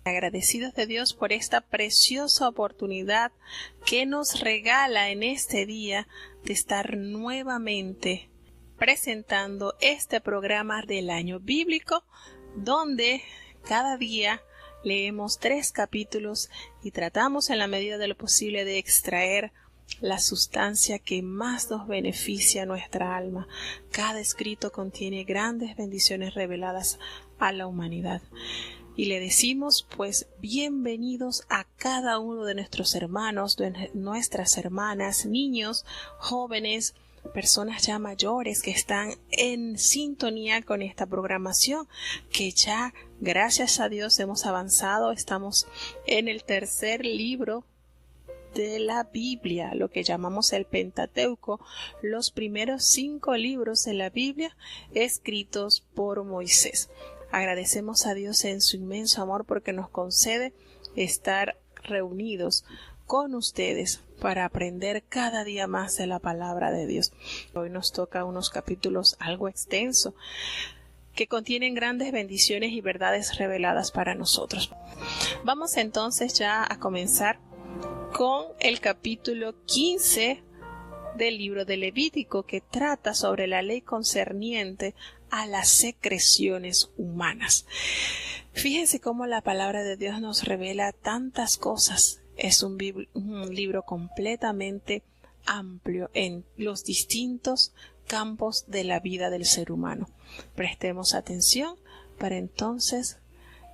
Agradecidos de Dios por esta preciosa oportunidad que nos regala en este día de estar nuevamente presentando este programa del año bíblico, donde cada día leemos 3 capítulos y tratamos en la medida de lo posible de extraer la sustancia que más nos beneficia a nuestra alma. Cada escrito contiene grandes bendiciones reveladas a la humanidad. Y le decimos, pues, bienvenidos a cada uno de nuestros hermanos, de nuestras hermanas, niños, jóvenes, personas ya mayores que están en sintonía con esta programación, que ya, gracias a Dios, hemos avanzado. Estamos en el 3er libro de la Biblia, lo que llamamos el Pentateuco, los primeros 5 libros de la Biblia escritos por Moisés. Agradecemos a Dios en su inmenso amor porque nos concede estar reunidos con ustedes para aprender cada día más de la palabra de Dios. Hoy nos toca unos capítulos algo extensos que contienen grandes bendiciones y verdades reveladas para nosotros. Vamos entonces ya a comenzar con el capítulo 15 del libro de Levítico, que trata sobre la ley concerniente a las secreciones humanas. Fíjense cómo la palabra de Dios nos revela tantas cosas. Es un libro completamente amplio en los distintos campos de la vida del ser humano. Prestemos atención para entonces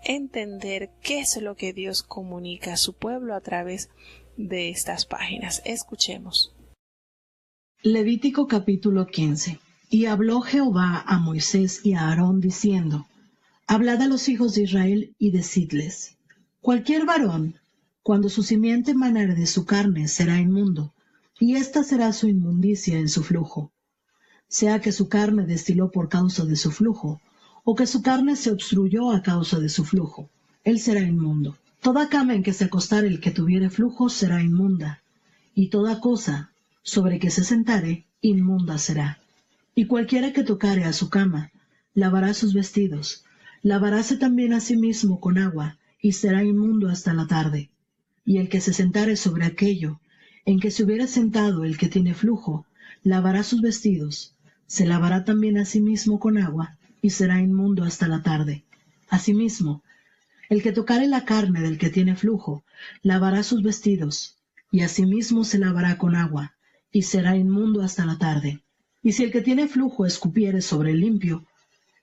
entender qué es lo que Dios comunica a su pueblo a través de estas páginas. Escuchemos. Levítico capítulo 15. Y habló Jehová a Moisés y a Aarón diciendo: Hablad a los hijos de Israel y decidles: Cualquier varón, cuando su simiente manare de su carne, será inmundo, y esta será su inmundicia en su flujo. Sea que su carne destiló por causa de su flujo, o que su carne se obstruyó a causa de su flujo, él será inmundo. Toda cama en que se acostare el que tuviere flujo será inmunda, y toda cosa sobre que se sentare, inmunda será. Y cualquiera que tocare a su cama, lavará sus vestidos, lavaráse también a sí mismo con agua, y será inmundo hasta la tarde. Y el que se sentare sobre aquello en que se hubiera sentado el que tiene flujo, lavará sus vestidos, se lavará también a sí mismo con agua, y será inmundo hasta la tarde. Asimismo, el que tocare la carne del que tiene flujo, lavará sus vestidos, y asimismo se lavará con agua, y será inmundo hasta la tarde. Y si el que tiene flujo escupiere sobre el limpio,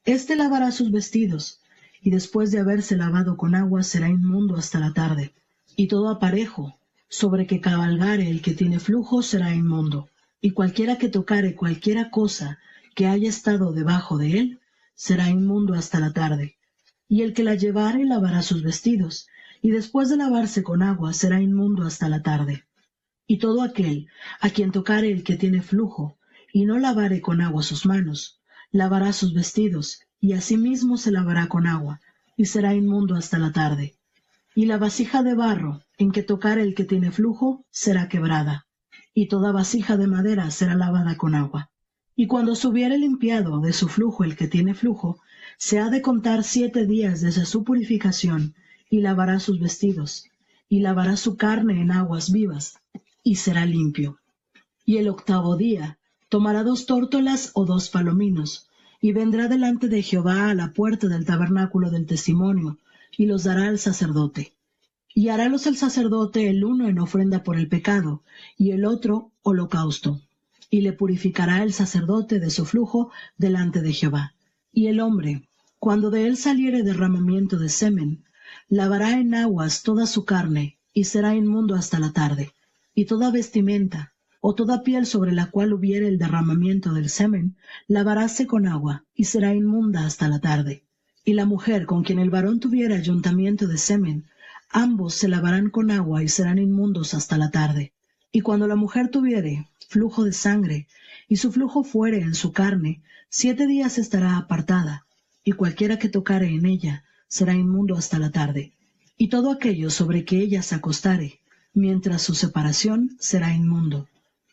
éste lavará sus vestidos, y después de haberse lavado con agua será inmundo hasta la tarde. Y todo aparejo sobre que cabalgare el que tiene flujo será inmundo. Y cualquiera que tocare cualquiera cosa que haya estado debajo de él, será inmundo hasta la tarde. Y el que la llevare lavará sus vestidos, y después de lavarse con agua será inmundo hasta la tarde. Y todo aquel a quien tocare el que tiene flujo, y no lavare con agua sus manos, lavará sus vestidos, y asimismo se lavará con agua, y será inmundo hasta la tarde. Y la vasija de barro en que tocare el que tiene flujo será quebrada, y toda vasija de madera será lavada con agua. Y cuando se hubiere limpiado de su flujo el que tiene flujo, se ha de contar 7 días desde su purificación, y lavará sus vestidos, y lavará su carne en aguas vivas, y será limpio. Y el 8º día tomará 2 tórtolas o 2 palominos, y vendrá delante de Jehová a la puerta del tabernáculo del testimonio, y los dará al sacerdote. Y harálos el sacerdote el uno en ofrenda por el pecado, y el otro holocausto. Y le purificará el sacerdote de su flujo delante de Jehová. Y el hombre, cuando de él saliere derramamiento de semen, lavará en aguas toda su carne, y será inmundo hasta la tarde. Y toda vestimenta, o toda piel sobre la cual hubiere el derramamiento del semen, lavaráse con agua, y será inmunda hasta la tarde. Y la mujer con quien el varón tuviera ayuntamiento de semen, ambos se lavarán con agua y serán inmundos hasta la tarde. Y cuando la mujer tuviere flujo de sangre, y su flujo fuere en su carne, 7 días estará apartada, y cualquiera que tocare en ella será inmundo hasta la tarde. Y todo aquello sobre que ella se acostare, mientras su separación, será inmundo.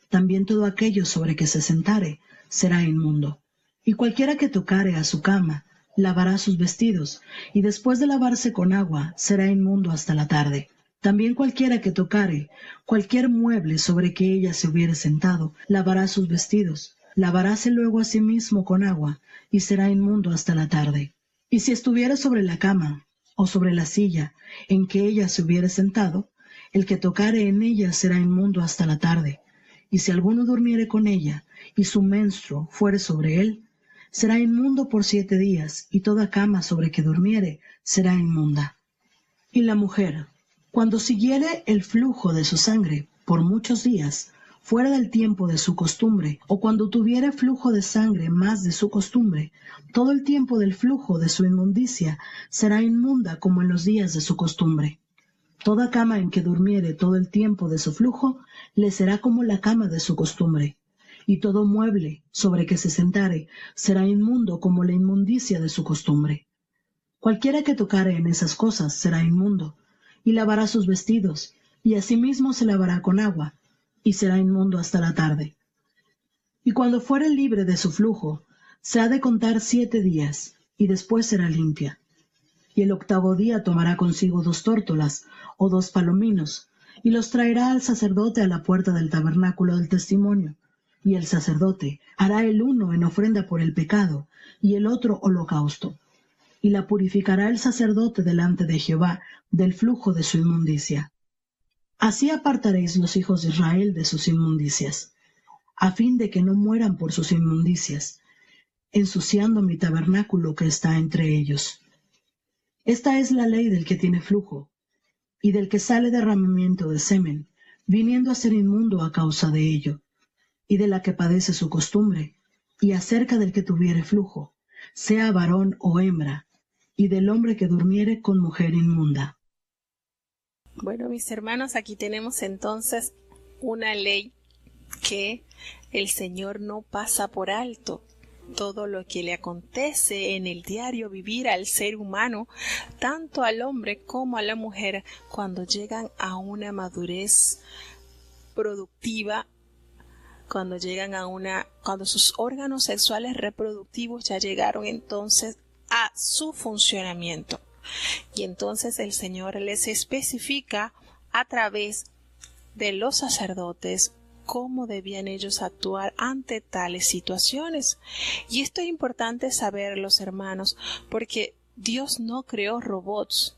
También todo aquello sobre que se sentare será inmundo. Y cualquiera que tocare a su cama, lavará sus vestidos, y después de lavarse con agua, será inmundo hasta la tarde. También cualquiera que tocare cualquier mueble sobre que ella se hubiere sentado, lavará sus vestidos, lavaráse luego a sí mismo con agua, y será inmundo hasta la tarde. Y si estuviera sobre la cama, o sobre la silla, en que ella se hubiere sentado, el que tocare en ella será inmundo hasta la tarde. Y si alguno durmiere con ella, y su menstruo fuere sobre él, será inmundo por 7 días, y toda cama sobre que durmiere será inmunda. Y la mujer, cuando siguiere el flujo de su sangre por muchos días, fuera del tiempo de su costumbre, o cuando tuviere flujo de sangre más de su costumbre, todo el tiempo del flujo de su inmundicia será inmunda como en los días de su costumbre. Toda cama en que durmiere todo el tiempo de su flujo, le será como la cama de su costumbre. Y todo mueble sobre que se sentare será inmundo como la inmundicia de su costumbre. Cualquiera que tocare en esas cosas será inmundo, y lavará sus vestidos, y asimismo se lavará con agua, y será inmundo hasta la tarde. Y cuando fuere libre de su flujo, se ha de contar 7 días, y después será limpia. Y el 8º día tomará consigo 2 tórtolas, o 2 palominos, y los traerá al sacerdote a la puerta del tabernáculo del testimonio. Y el sacerdote hará el uno en ofrenda por el pecado, y el otro holocausto. Y la purificará el sacerdote delante de Jehová del flujo de su inmundicia. Así apartaréis los hijos de Israel de sus inmundicias, a fin de que no mueran por sus inmundicias, ensuciando mi tabernáculo que está entre ellos. Esta es la ley del que tiene flujo, y del que sale derramamiento de semen, viniendo a ser inmundo a causa de ello, y de la que padece su costumbre, y acerca del que tuviere flujo, sea varón o hembra, y del hombre que durmiere con mujer inmunda. Bueno, mis hermanos, aquí tenemos entonces una ley que el Señor no pasa por alto. Todo lo que le acontece en el diario vivir al ser humano, tanto al hombre como a la mujer, cuando llegan a una madurez productiva, cuando sus órganos sexuales reproductivos ya llegaron entonces a su funcionamiento. Y entonces el Señor les especifica a través de los sacerdotes cómo debían ellos actuar ante tales situaciones. Y esto es importante saberlo, hermanos, porque Dios no creó robots.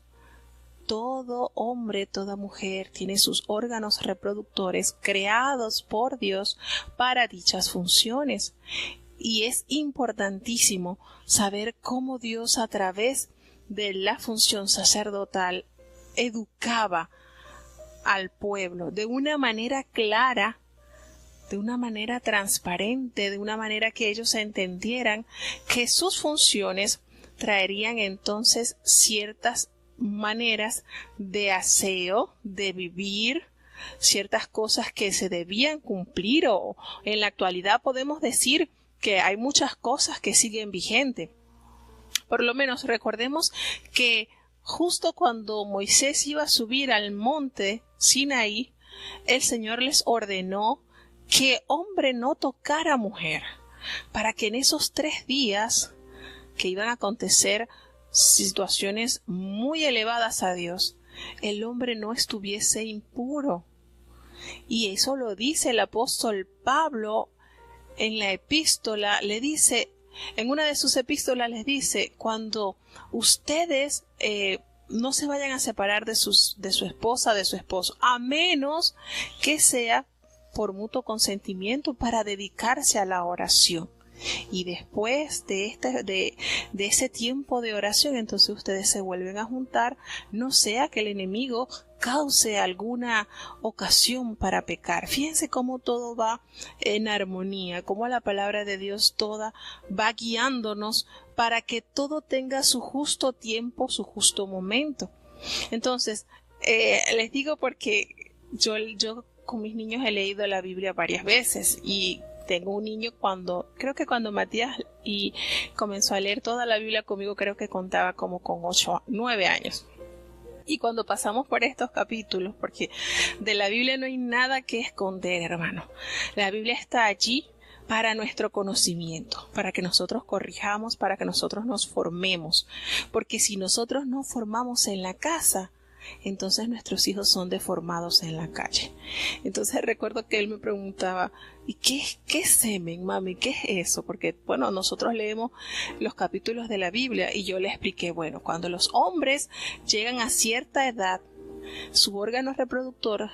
Todo hombre, toda mujer tiene sus órganos reproductores creados por Dios para dichas funciones. Y es importantísimo saber cómo Dios, a través de la función sacerdotal, educaba al pueblo de una manera clara, de una manera transparente, de una manera que ellos entendieran que sus funciones traerían entonces ciertas maneras de aseo, de vivir, ciertas cosas que se debían cumplir, o en la actualidad podemos decir que hay muchas cosas que siguen vigentes. Por lo menos recordemos que justo cuando Moisés iba a subir al monte Sinaí, el Señor les ordenó que hombre no tocara mujer, para que en esos 3 días que iban a acontecer situaciones muy elevadas a Dios, el hombre no estuviese impuro. Y eso lo dice el apóstol Pablo en la epístola, le dice, en una de sus epístolas les dice, cuando ustedes no se vayan a separar de su esposa, de su esposo, a menos que sea por mutuo consentimiento para dedicarse a la oración. Y después de ese tiempo de oración, entonces ustedes se vuelven a juntar, no sea que el enemigo cause alguna ocasión para pecar. Fíjense cómo todo va en armonía, cómo la palabra de Dios toda va guiándonos para que todo tenga su justo tiempo, su justo momento. Entonces, les digo porque yo con mis niños he leído la Biblia varias veces, y tengo un niño creo que cuando Matías comenzó a leer toda la Biblia conmigo, creo que contaba como con 8, 9 años. Y cuando pasamos por estos capítulos, porque de la Biblia no hay nada que esconder, hermano. La Biblia está allí para nuestro conocimiento, para que nosotros corrijamos, para que nosotros nos formemos. Porque si nosotros nos formamos en la casa, entonces nuestros hijos son deformados en la calle. Entonces recuerdo que él me preguntaba, ¿y qué es semen, mami? ¿Qué es eso? Porque, bueno, nosotros leemos los capítulos de la Biblia y yo le expliqué, bueno, cuando los hombres llegan a cierta edad, su órgano reproductor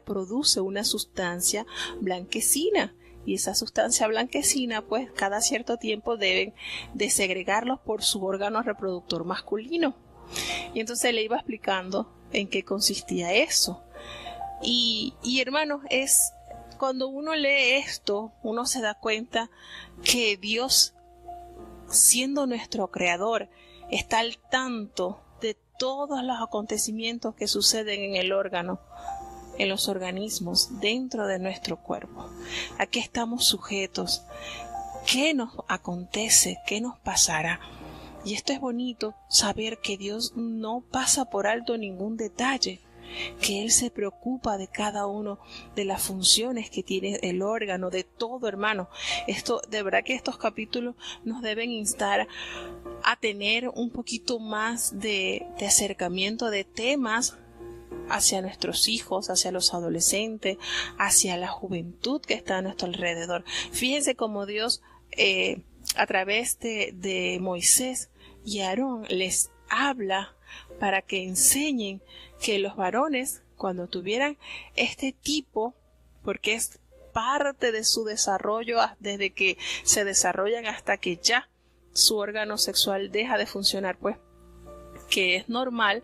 produce una sustancia blanquecina. Y esa sustancia blanquecina, pues cada cierto tiempo deben de segregarlos por su órgano reproductor masculino. Y entonces le iba explicando en qué consistía eso. Y hermanos, cuando uno lee esto, uno se da cuenta que Dios, siendo nuestro creador, está al tanto de todos los acontecimientos que suceden en el órgano, en los organismos, dentro de nuestro cuerpo. ¿A qué estamos sujetos? ¿Qué nos acontece? ¿Qué nos pasará? Y esto es bonito, saber que Dios no pasa por alto ningún detalle, que Él se preocupa de cada uno de las funciones que tiene el órgano, de todo, hermano. De verdad que estos capítulos nos deben instar a tener un poquito más de acercamiento de temas hacia nuestros hijos, hacia los adolescentes, hacia la juventud que está a nuestro alrededor. Fíjense cómo Dios, a través de Moisés y Aarón, les habla para que enseñen que los varones, cuando tuvieran este tipo, porque es parte de su desarrollo, desde que se desarrollan hasta que ya su órgano sexual deja de funcionar, pues que es normal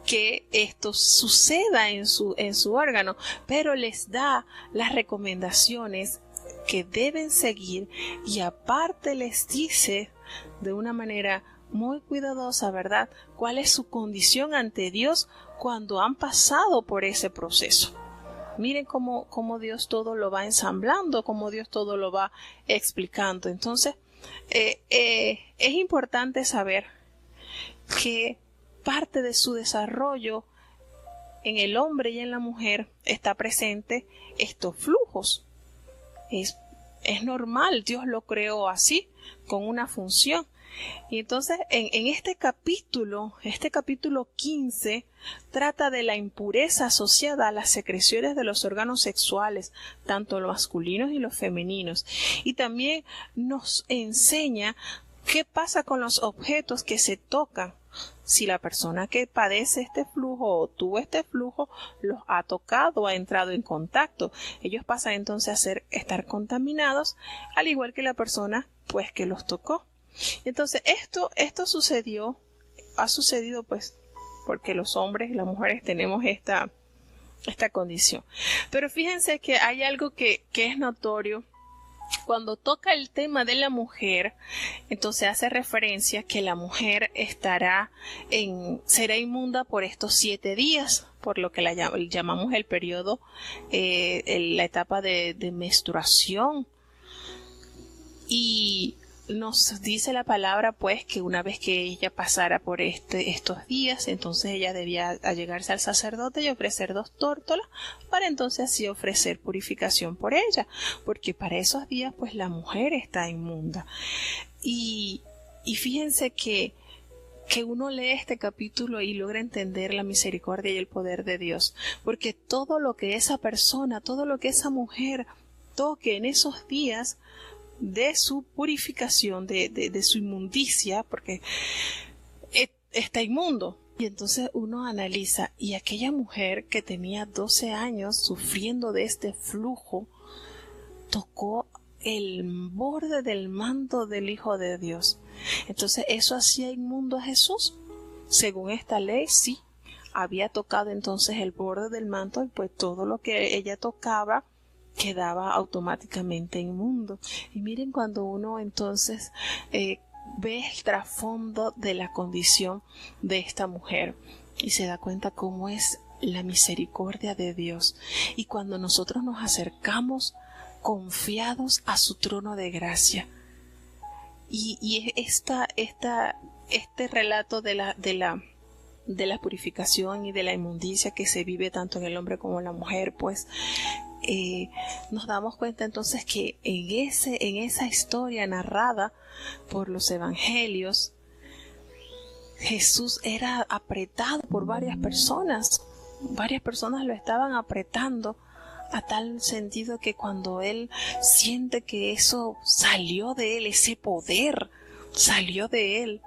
que esto suceda en su órgano, pero les da las recomendaciones que deben seguir, y aparte les dice de una manera muy cuidadosa, ¿verdad?, cuál es su condición ante Dios cuando han pasado por ese proceso. Miren cómo Dios todo lo va ensamblando, cómo Dios todo lo va explicando. Entonces, es importante saber que parte de su desarrollo en el hombre y en la mujer está presente estos flujos. Es normal, Dios lo creó así, con una función. Y entonces en este capítulo 15, trata de la impureza asociada a las secreciones de los órganos sexuales, tanto los masculinos y los femeninos. Y también nos enseña qué pasa con los objetos que se tocan. Si la persona que padece este flujo o tuvo este flujo los ha tocado, ha entrado en contacto, ellos pasan entonces a estar contaminados, al igual que la persona pues que los tocó. Entonces esto ha sucedido pues porque los hombres y las mujeres tenemos esta condición. Pero fíjense que hay algo que es notorio. Cuando toca el tema de la mujer, entonces hace referencia que la mujer será inmunda por estos 7 días, por lo que llamamos el periodo, la etapa de menstruación. Y nos dice la palabra pues que una vez que ella pasara por estos días, entonces ella debía allegarse al sacerdote y ofrecer 2 tórtolas para entonces así ofrecer purificación por ella, porque para esos días pues la mujer está inmunda. Y fíjense que uno lee este capítulo y logra entender la misericordia y el poder de Dios, porque todo lo que esa persona, todo lo que esa mujer toque en esos días de su purificación, de su inmundicia, porque está inmundo. Y entonces uno analiza, y aquella mujer que tenía 12 años sufriendo de este flujo, tocó el borde del manto del Hijo de Dios. Entonces, ¿eso hacía inmundo a Jesús? Según esta ley, sí. Había tocado entonces el borde del manto, y pues todo lo que ella tocaba quedaba automáticamente inmundo. Y miren cuando uno entonces ve el trasfondo de la condición de esta mujer y se da cuenta cómo es la misericordia de Dios, y cuando nosotros nos acercamos confiados a su trono de gracia, y este relato de la purificación y de la inmundicia que se vive tanto en el hombre como en la mujer, pues nos damos cuenta entonces que en esa historia narrada por los evangelios, Jesús era apretado por varias personas. Varias personas lo estaban apretando a tal sentido que cuando él siente que eso salió de él, ese poder salió de él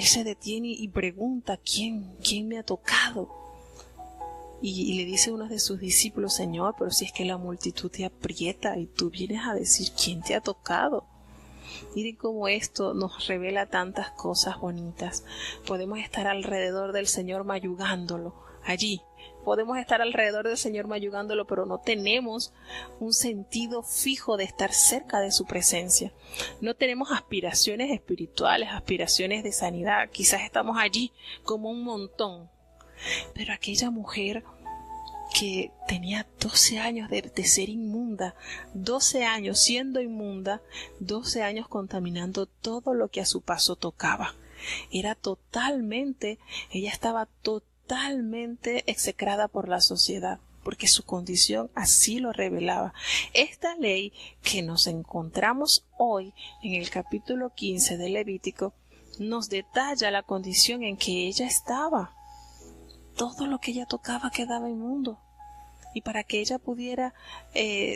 se detiene y pregunta, ¿quién me ha tocado? Y le dice a uno de sus discípulos, Señor, pero si es que la multitud te aprieta y tú vienes a decir, ¿quién te ha tocado? Miren cómo esto nos revela tantas cosas bonitas. Podemos estar alrededor del Señor mayugándolo allí. Podemos estar alrededor del Señor mayugándolo, pero no tenemos un sentido fijo de estar cerca de su presencia. No tenemos aspiraciones espirituales, aspiraciones de sanidad. Quizás estamos allí como un montón. Pero aquella mujer que tenía 12 años de ser inmunda, 12 años siendo inmunda, 12 años contaminando todo lo que a su paso tocaba. Ella estaba totalmente execrada por la sociedad, porque su condición así lo revelaba. Esta ley que nos encontramos hoy en el capítulo 15 de Levítico nos detalla la condición en que ella estaba. Todo lo que ella tocaba quedaba inmundo. Y para que ella pudiera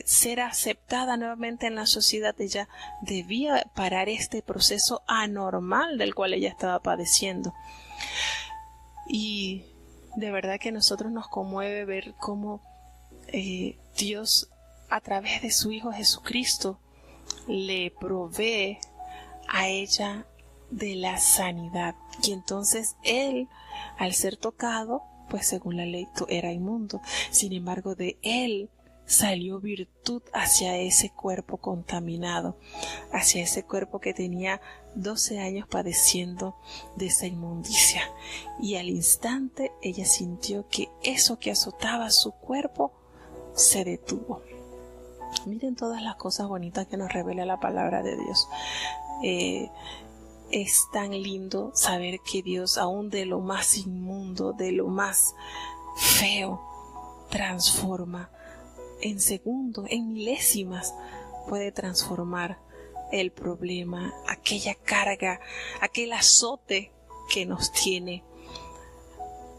ser aceptada nuevamente en la sociedad, ella debía parar este proceso anormal del cual ella estaba padeciendo. Y de verdad que a nosotros nos conmueve ver cómo Dios, a través de su Hijo Jesucristo, le provee a ella de la sanidad. Y entonces él, al ser tocado, pues según la ley era inmundo. Sin embargo, de él salió virtud hacia ese cuerpo contaminado, hacia ese cuerpo que tenía 12 años padeciendo de esa inmundicia. Y al instante ella sintió que eso que azotaba su cuerpo se detuvo. Miren todas las cosas bonitas que nos revela la palabra de Dios. Es tan lindo saber que Dios, aún de lo más inmundo, de lo más feo, transforma en segundos, en milésimas, puede transformar el problema, aquella carga, aquel azote que nos tiene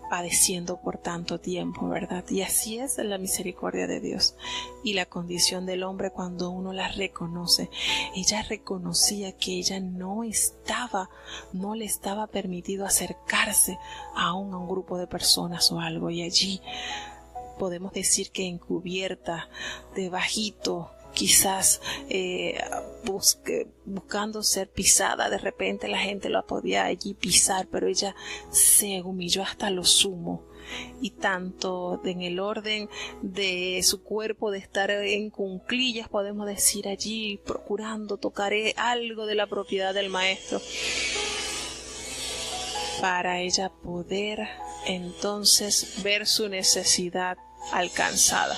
padeciendo por tanto tiempo, ¿verdad? Y así es la misericordia de Dios y la condición del hombre cuando uno la reconoce. Ella reconocía que ella no le estaba permitido acercarse aún a un grupo de personas o algo, y allí podemos decir que encubierta, debajito, quizás buscando ser pisada, de repente la gente la podía allí pisar, pero ella se humilló hasta lo sumo, y tanto en el orden de su cuerpo de estar en cuclillas, podemos decir allí, procurando tocar algo de la propiedad del maestro, para ella poder entonces ver su necesidad alcanzada.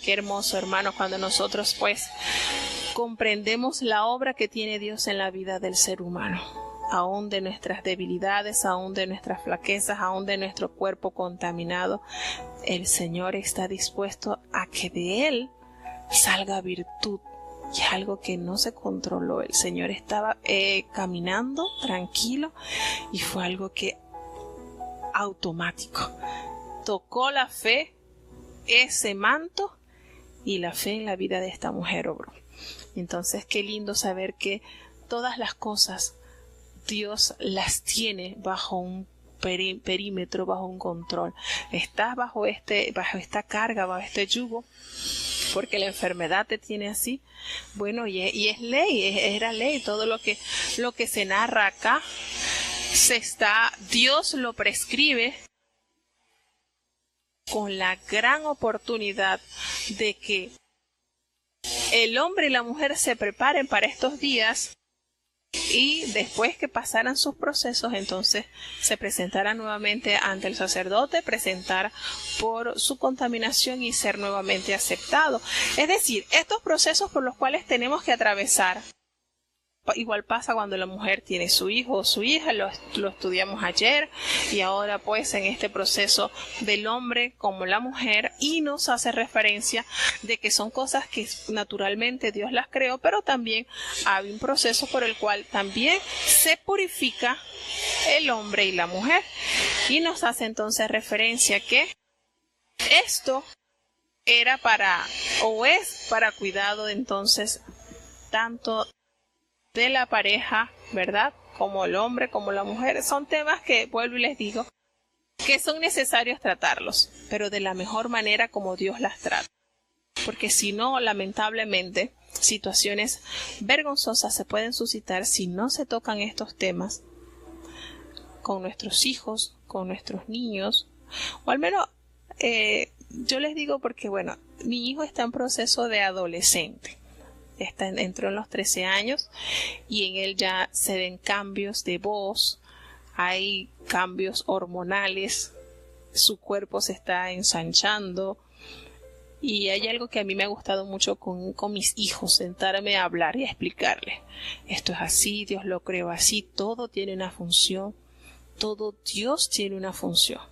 Qué hermoso, hermanos, cuando nosotros pues comprendemos la obra que tiene Dios en la vida del ser humano, aún de nuestras debilidades, aún de nuestras flaquezas, aún de nuestro cuerpo contaminado. El Señor está dispuesto a que de Él salga virtud, y es algo que no se controló. El Señor estaba caminando tranquilo, y fue algo que automático tocó la fe, ese manto, y la fe en la vida de esta mujer obró. Entonces, qué lindo saber que todas las cosas Dios las tiene bajo un perímetro, bajo un control. Estás bajo esta carga, bajo este yugo, porque la enfermedad te tiene así. Bueno, y es ley, era ley. Todo lo que se narra acá Dios lo prescribe con la gran oportunidad de que el hombre y la mujer se preparen para estos días, y después que pasaran sus procesos, entonces se presentaran nuevamente ante el sacerdote, presentar por su contaminación y ser nuevamente aceptado. Es decir, estos procesos por los cuales tenemos que atravesar igual pasa cuando la mujer tiene su hijo o su hija, lo estudiamos ayer, y ahora pues en este proceso del hombre como la mujer, y nos hace referencia de que son cosas que naturalmente Dios las creó, pero también hay un proceso por el cual también se purifica el hombre y la mujer, y nos hace entonces referencia que esto era o es para cuidado entonces tanto de la pareja, ¿verdad?, como el hombre, como la mujer. Son temas que, vuelvo y les digo, que son necesarios tratarlos, pero de la mejor manera como Dios las trata. Porque si no, lamentablemente, situaciones vergonzosas se pueden suscitar si no se tocan estos temas con nuestros hijos, con nuestros niños, o al menos yo les digo porque, bueno, mi hijo está en proceso de adolescente. Entró en los 13 años y en él ya se ven cambios de voz, hay cambios hormonales, su cuerpo se está ensanchando, y hay algo que a mí me ha gustado mucho con mis hijos, sentarme a hablar y a explicarles. Esto es así, Dios lo creó así, todo tiene una función, todo Dios tiene una función.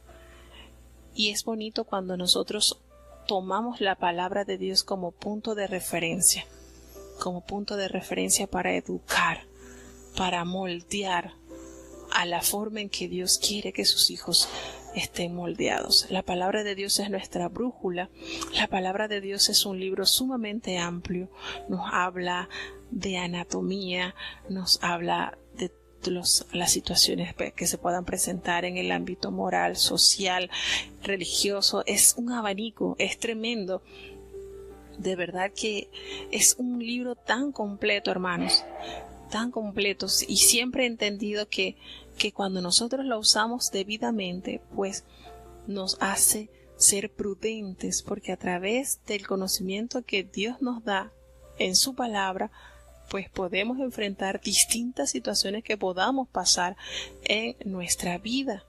Y es bonito cuando nosotros tomamos la palabra de Dios como punto de referencia para educar, para moldear a la forma en que Dios quiere que sus hijos estén moldeados. La palabra de Dios es nuestra brújula. La palabra de Dios es un libro sumamente amplio. Nos habla de anatomía, nos habla de las situaciones que se puedan presentar en el ámbito moral, social, religioso. Es un abanico, es tremendo. De verdad que es un libro tan completo, hermanos, tan completo, y siempre he entendido que cuando nosotros lo usamos debidamente, pues nos hace ser prudentes, porque a través del conocimiento que Dios nos da en su palabra, pues podemos enfrentar distintas situaciones que podamos pasar en nuestra vida.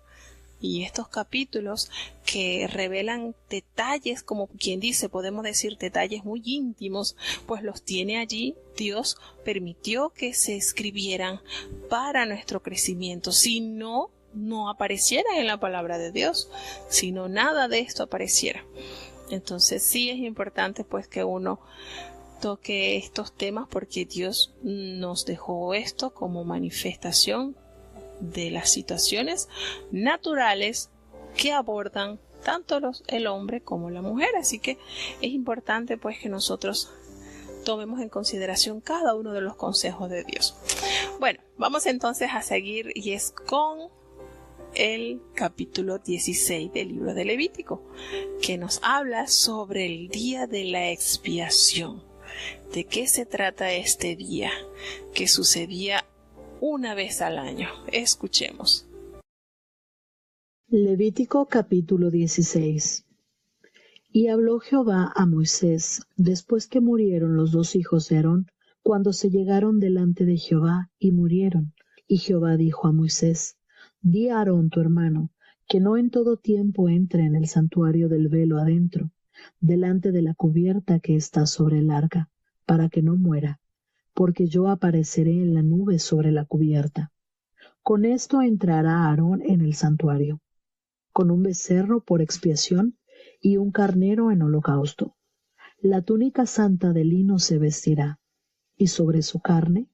Y estos capítulos que revelan detalles, como quien dice, podemos decir detalles muy íntimos, pues los tiene allí. Dios permitió que se escribieran para nuestro crecimiento. Si no apareciera en la palabra de Dios, si no nada de esto apareciera. Entonces sí es importante pues que uno toque estos temas, porque Dios nos dejó esto como manifestación de las situaciones naturales que abordan tanto el hombre como la mujer. Así que es importante pues que nosotros tomemos en consideración cada uno de los consejos de Dios. Bueno, vamos entonces a seguir, y es con el capítulo 16 del libro de Levítico, que nos habla sobre el día de la expiación. ¿De qué se trata este día que sucedía una vez al año? Escuchemos. Levítico capítulo 16. Y habló Jehová a Moisés después que murieron los dos hijos de Aarón, cuando se llegaron delante de Jehová y murieron. Y Jehová dijo a Moisés: Di a Aarón tu hermano, que no en todo tiempo entre en el santuario del velo adentro, delante de la cubierta que está sobre el arca, para que no muera, porque yo apareceré en la nube sobre la cubierta. Con esto entrará Aarón en el santuario, con un becerro por expiación y un carnero en holocausto. La túnica santa de lino se vestirá, y sobre su carne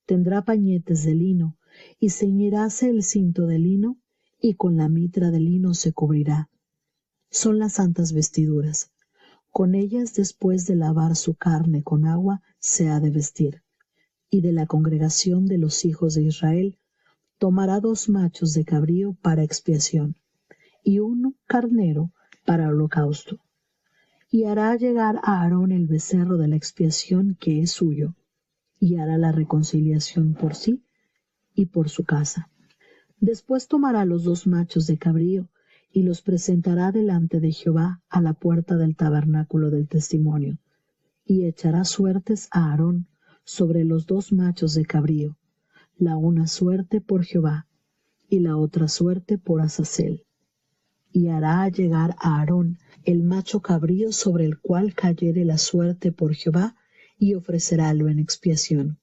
tendrá pañetes de lino, y ceñiráse el cinto de lino, y con la mitra de lino se cubrirá. Son las santas vestiduras. Con ellas, después de lavar su carne con agua, se ha de vestir. Y de la congregación de los hijos de Israel tomará 2 machos de cabrío para expiación, y 1 carnero para holocausto. Y hará llegar a Aarón el becerro de la expiación que es suyo, y hará la reconciliación por sí y por su casa. Después tomará los 2 machos de cabrío, y los presentará delante de Jehová a la puerta del tabernáculo del testimonio, y echará suertes a Aarón sobre los 2 machos de cabrío, la una suerte por Jehová, y la otra suerte por Azazel. Y hará llegar a Aarón el macho cabrío sobre el cual cayere la suerte por Jehová, y ofrecerálo en expiación.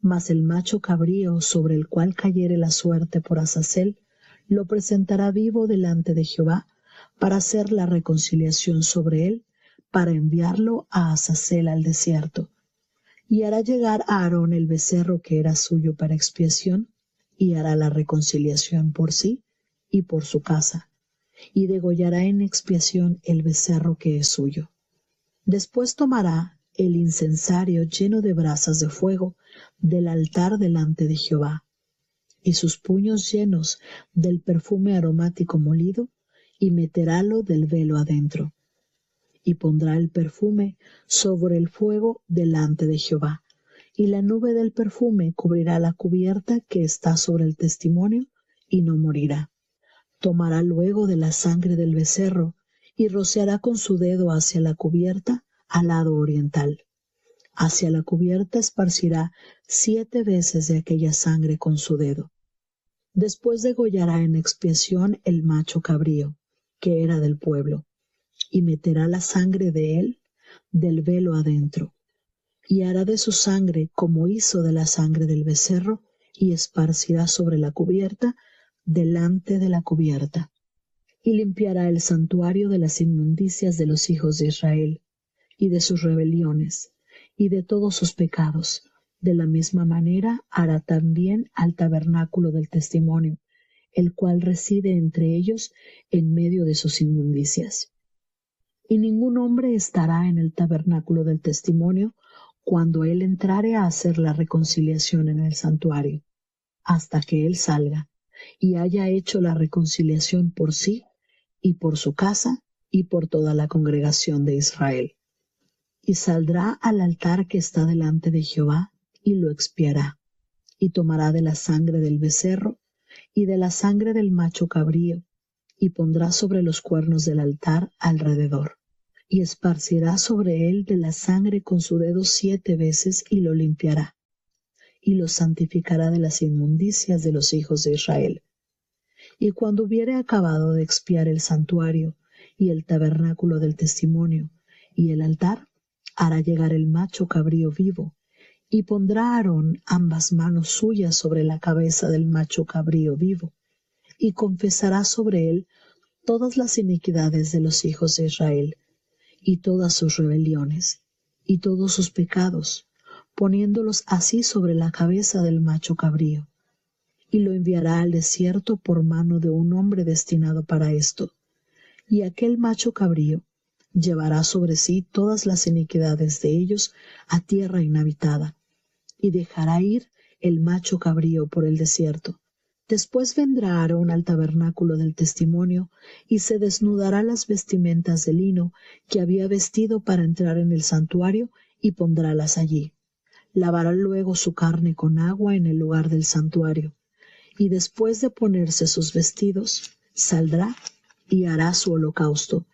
Mas el macho cabrío sobre el cual cayere la suerte por Azazel, lo presentará vivo delante de Jehová para hacer la reconciliación sobre él, para enviarlo a Azazel al desierto. Y hará llegar a Aarón el becerro que era suyo para expiación, y hará la reconciliación por sí y por su casa, y degollará en expiación el becerro que es suyo. Después tomará el incensario lleno de brasas de fuego del altar delante de Jehová, y sus puños llenos del perfume aromático molido, y meterálo del velo adentro, y pondrá el perfume sobre el fuego delante de Jehová, y la nube del perfume cubrirá la cubierta que está sobre el testimonio, y no morirá. Tomará luego de la sangre del becerro, y rociará con su dedo hacia la cubierta al lado oriental. Hacia la cubierta esparcirá 7 veces de aquella sangre con su dedo. Después degollará en expiación el macho cabrío, que era del pueblo, y meterá la sangre de él del velo adentro, y hará de su sangre como hizo de la sangre del becerro, y esparcirá sobre la cubierta delante de la cubierta. Y limpiará el santuario de las inmundicias de los hijos de Israel, y de sus rebeliones, y de todos sus pecados. De la misma manera hará también al tabernáculo del testimonio, el cual reside entre ellos en medio de sus inmundicias. Y ningún hombre estará en el tabernáculo del testimonio cuando él entrare a hacer la reconciliación en el santuario, hasta que él salga y haya hecho la reconciliación por sí y por su casa y por toda la congregación de Israel. Y saldrá al altar que está delante de Jehová, y lo expiará, y tomará de la sangre del becerro y de la sangre del macho cabrío, y pondrá sobre los cuernos del altar alrededor, y esparcirá sobre él de la sangre con su dedo 7 veces, y lo limpiará, y lo santificará de las inmundicias de los hijos de Israel. Y cuando hubiere acabado de expiar el santuario, y el tabernáculo del testimonio, y el altar, hará llegar el macho cabrío vivo, y pondrá Aarón ambas manos suyas sobre la cabeza del macho cabrío vivo, y confesará sobre él todas las iniquidades de los hijos de Israel, y todas sus rebeliones, y todos sus pecados, poniéndolos así sobre la cabeza del macho cabrío, y lo enviará al desierto por mano de un hombre destinado para esto. Y aquel macho cabrío llevará sobre sí todas las iniquidades de ellos a tierra inhabitada, y dejará ir el macho cabrío por el desierto. Después vendrá Aarón al tabernáculo del testimonio, y se desnudará las vestimentas de lino que había vestido para entrar en el santuario, y pondrálas allí. Lavará luego su carne con agua en el lugar del santuario, y después de ponerse sus vestidos, saldrá y hará su holocausto,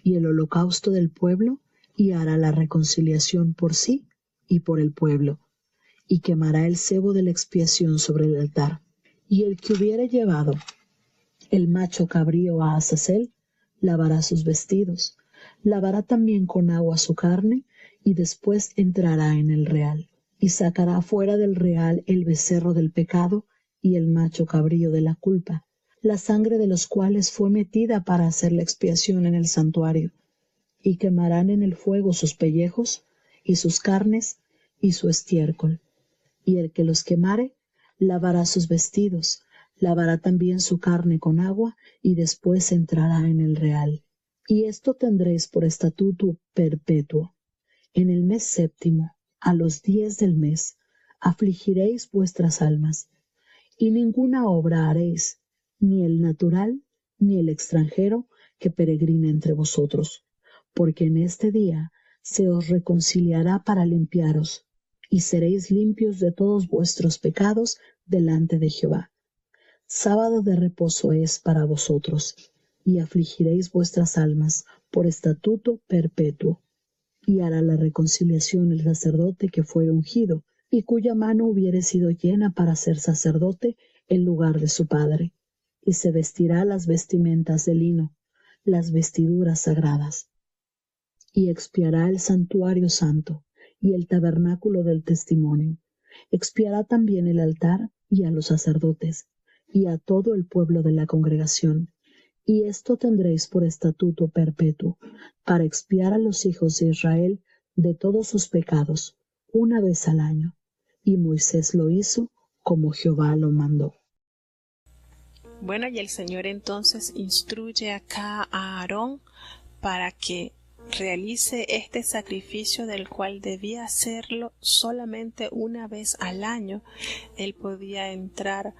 y el holocausto del pueblo, y hará la reconciliación por sí y por el pueblo, y quemará el sebo de la expiación sobre el altar. Y el que hubiere llevado el macho cabrío a Azazel, lavará sus vestidos, lavará también con agua su carne, y después entrará en el real, y sacará fuera del real el becerro del pecado y el macho cabrío de la culpa, la sangre de los cuales fue metida para hacer la expiación en el santuario, y quemarán en el fuego sus pellejos, y sus carnes, y su estiércol. Y el que los quemare, lavará sus vestidos, lavará también su carne con agua, y después entrará en el real. Y esto tendréis por estatuto perpetuo. En el mes 7, a los 10 del mes, afligiréis vuestras almas, y ninguna obra haréis, ni el natural, ni el extranjero que peregrine entre vosotros, porque en este día se os reconciliará para limpiaros, y seréis limpios de todos vuestros pecados delante de Jehová. Sábado de reposo es para vosotros, y afligiréis vuestras almas por estatuto perpetuo. Y hará la reconciliación el sacerdote que fuere ungido, y cuya mano hubiere sido llena para ser sacerdote en lugar de su padre, y se vestirá las vestimentas de lino, las vestiduras sagradas, y expiará el santuario santo y el tabernáculo del testimonio, expiará también el altar y a los sacerdotes, y a todo el pueblo de la congregación. Y esto tendréis por estatuto perpetuo, para expiar a los hijos de Israel de todos sus pecados, una vez al año. Y Moisés lo hizo como Jehová lo mandó. Bueno, y el Señor entonces instruye acá a Aarón para que realice este sacrificio, del cual debía hacerlo solamente una vez al año. Él podía entrar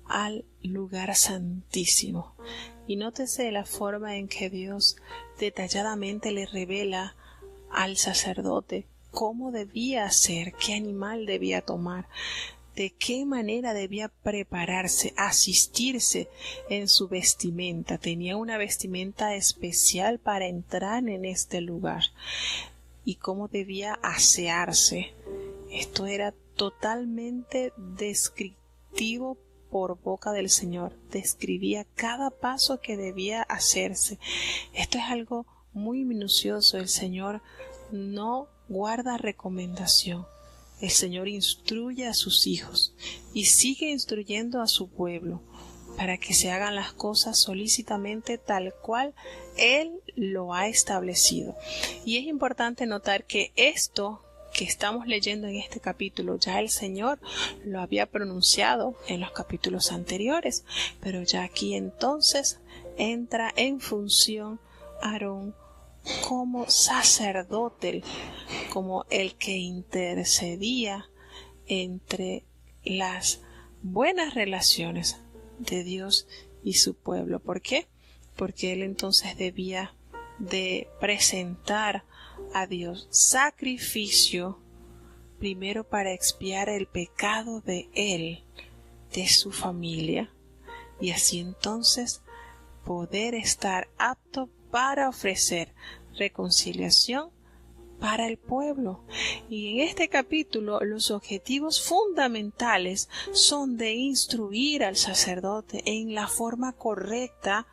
al lugar santísimo. Y nótese la forma en que Dios detalladamente le revela al sacerdote cómo debía hacer, qué animal debía tomar, de qué manera debía prepararse, asistirse en su vestimenta. Tenía una vestimenta especial para entrar en este lugar, y cómo debía asearse. Esto era totalmente descriptivo por boca del Señor. Describía cada paso que debía hacerse. Esto es algo muy minucioso. El Señor no guarda recomendación. El Señor instruye a sus hijos y sigue instruyendo a su pueblo para que se hagan las cosas solícitamente tal cual Él lo ha establecido. Y es importante notar que esto que estamos leyendo en este capítulo, ya el Señor lo había pronunciado en los capítulos anteriores, pero ya aquí entonces entra en función Aarón como sacerdote, como el que intercedía entre las buenas relaciones de Dios y su pueblo. ¿Por qué? Porque él entonces debía de presentar a Dios sacrificio, primero para expiar el pecado de él, de su familia, y así entonces poder estar apto para ofrecer reconciliación para el pueblo. Y en este capítulo los objetivos fundamentales son de instruir al sacerdote en la forma correcta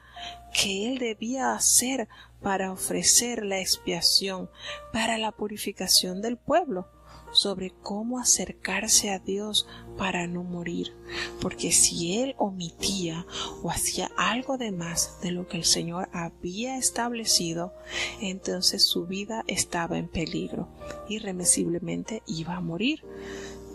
que él debía hacer para ofrecer la expiación, para la purificación del pueblo, sobre cómo acercarse a Dios para no morir, porque si él omitía o hacía algo de más de lo que el Señor había establecido, entonces su vida estaba en peligro, irremisiblemente iba a morir.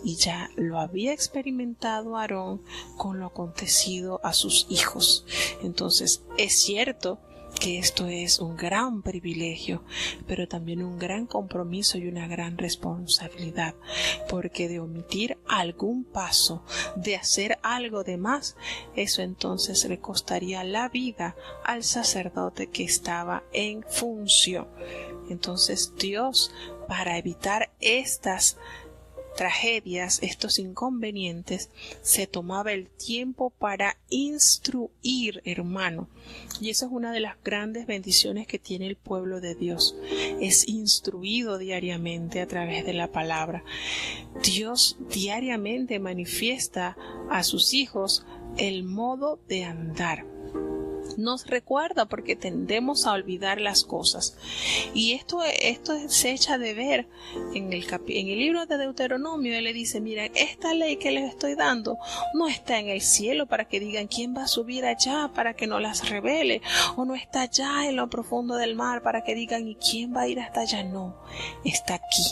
Y ya lo había experimentado Aarón con lo acontecido a sus hijos. Entonces es cierto que esto es un gran privilegio, pero también un gran compromiso y una gran responsabilidad, porque de omitir algún paso, de hacer algo de más, eso entonces le costaría la vida al sacerdote que estaba en función. Entonces Dios, para evitar estas tragedias, estos inconvenientes, se tomaba el tiempo para instruir, hermano. Y eso es una de las grandes bendiciones que tiene el pueblo de Dios. Es instruido diariamente a través de la palabra. Dios diariamente manifiesta a sus hijos el modo de andar. Nos recuerda, porque tendemos a olvidar las cosas, y esto se echa de ver en el libro de Deuteronomio. Él le dice: mira, esta ley que les estoy dando no está en el cielo para que digan quién va a subir allá para que no las revele, o no está allá en lo profundo del mar para que digan y quién va a ir hasta allá. No, está aquí,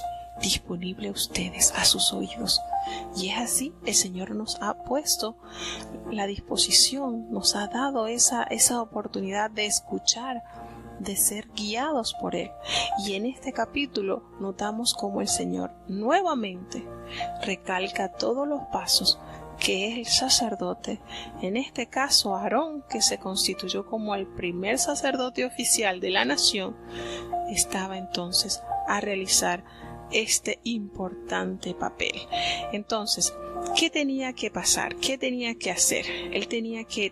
disponible a ustedes, a sus oídos. Y es así, el Señor nos ha puesto la disposición, nos ha dado esa oportunidad de escuchar, de ser guiados por Él. Y en este capítulo notamos cómo el Señor nuevamente recalca todos los pasos que es el sacerdote, en este caso Aarón, que se constituyó como el primer sacerdote oficial de la nación, estaba entonces a realizar este importante papel. Entonces, ¿qué tenía que pasar? ¿Qué tenía que hacer? Él tenía que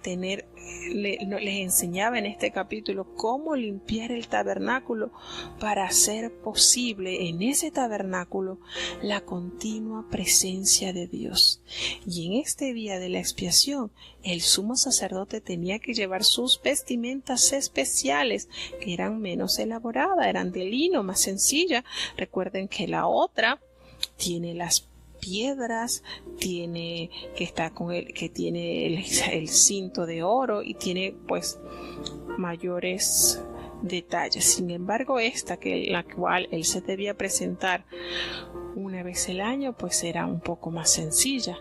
les enseñaba en este capítulo cómo limpiar el tabernáculo para hacer posible en ese tabernáculo la continua presencia de Dios. Y en este día de la expiación, el sumo sacerdote tenía que llevar sus vestimentas especiales, que eran menos elaboradas, eran de lino, más sencilla. Recuerden que la otra tiene las piedras, tiene el cinto de oro y tiene pues mayores detalles. Sin embargo, la cual él se debía presentar una vez al año, pues era un poco más sencilla.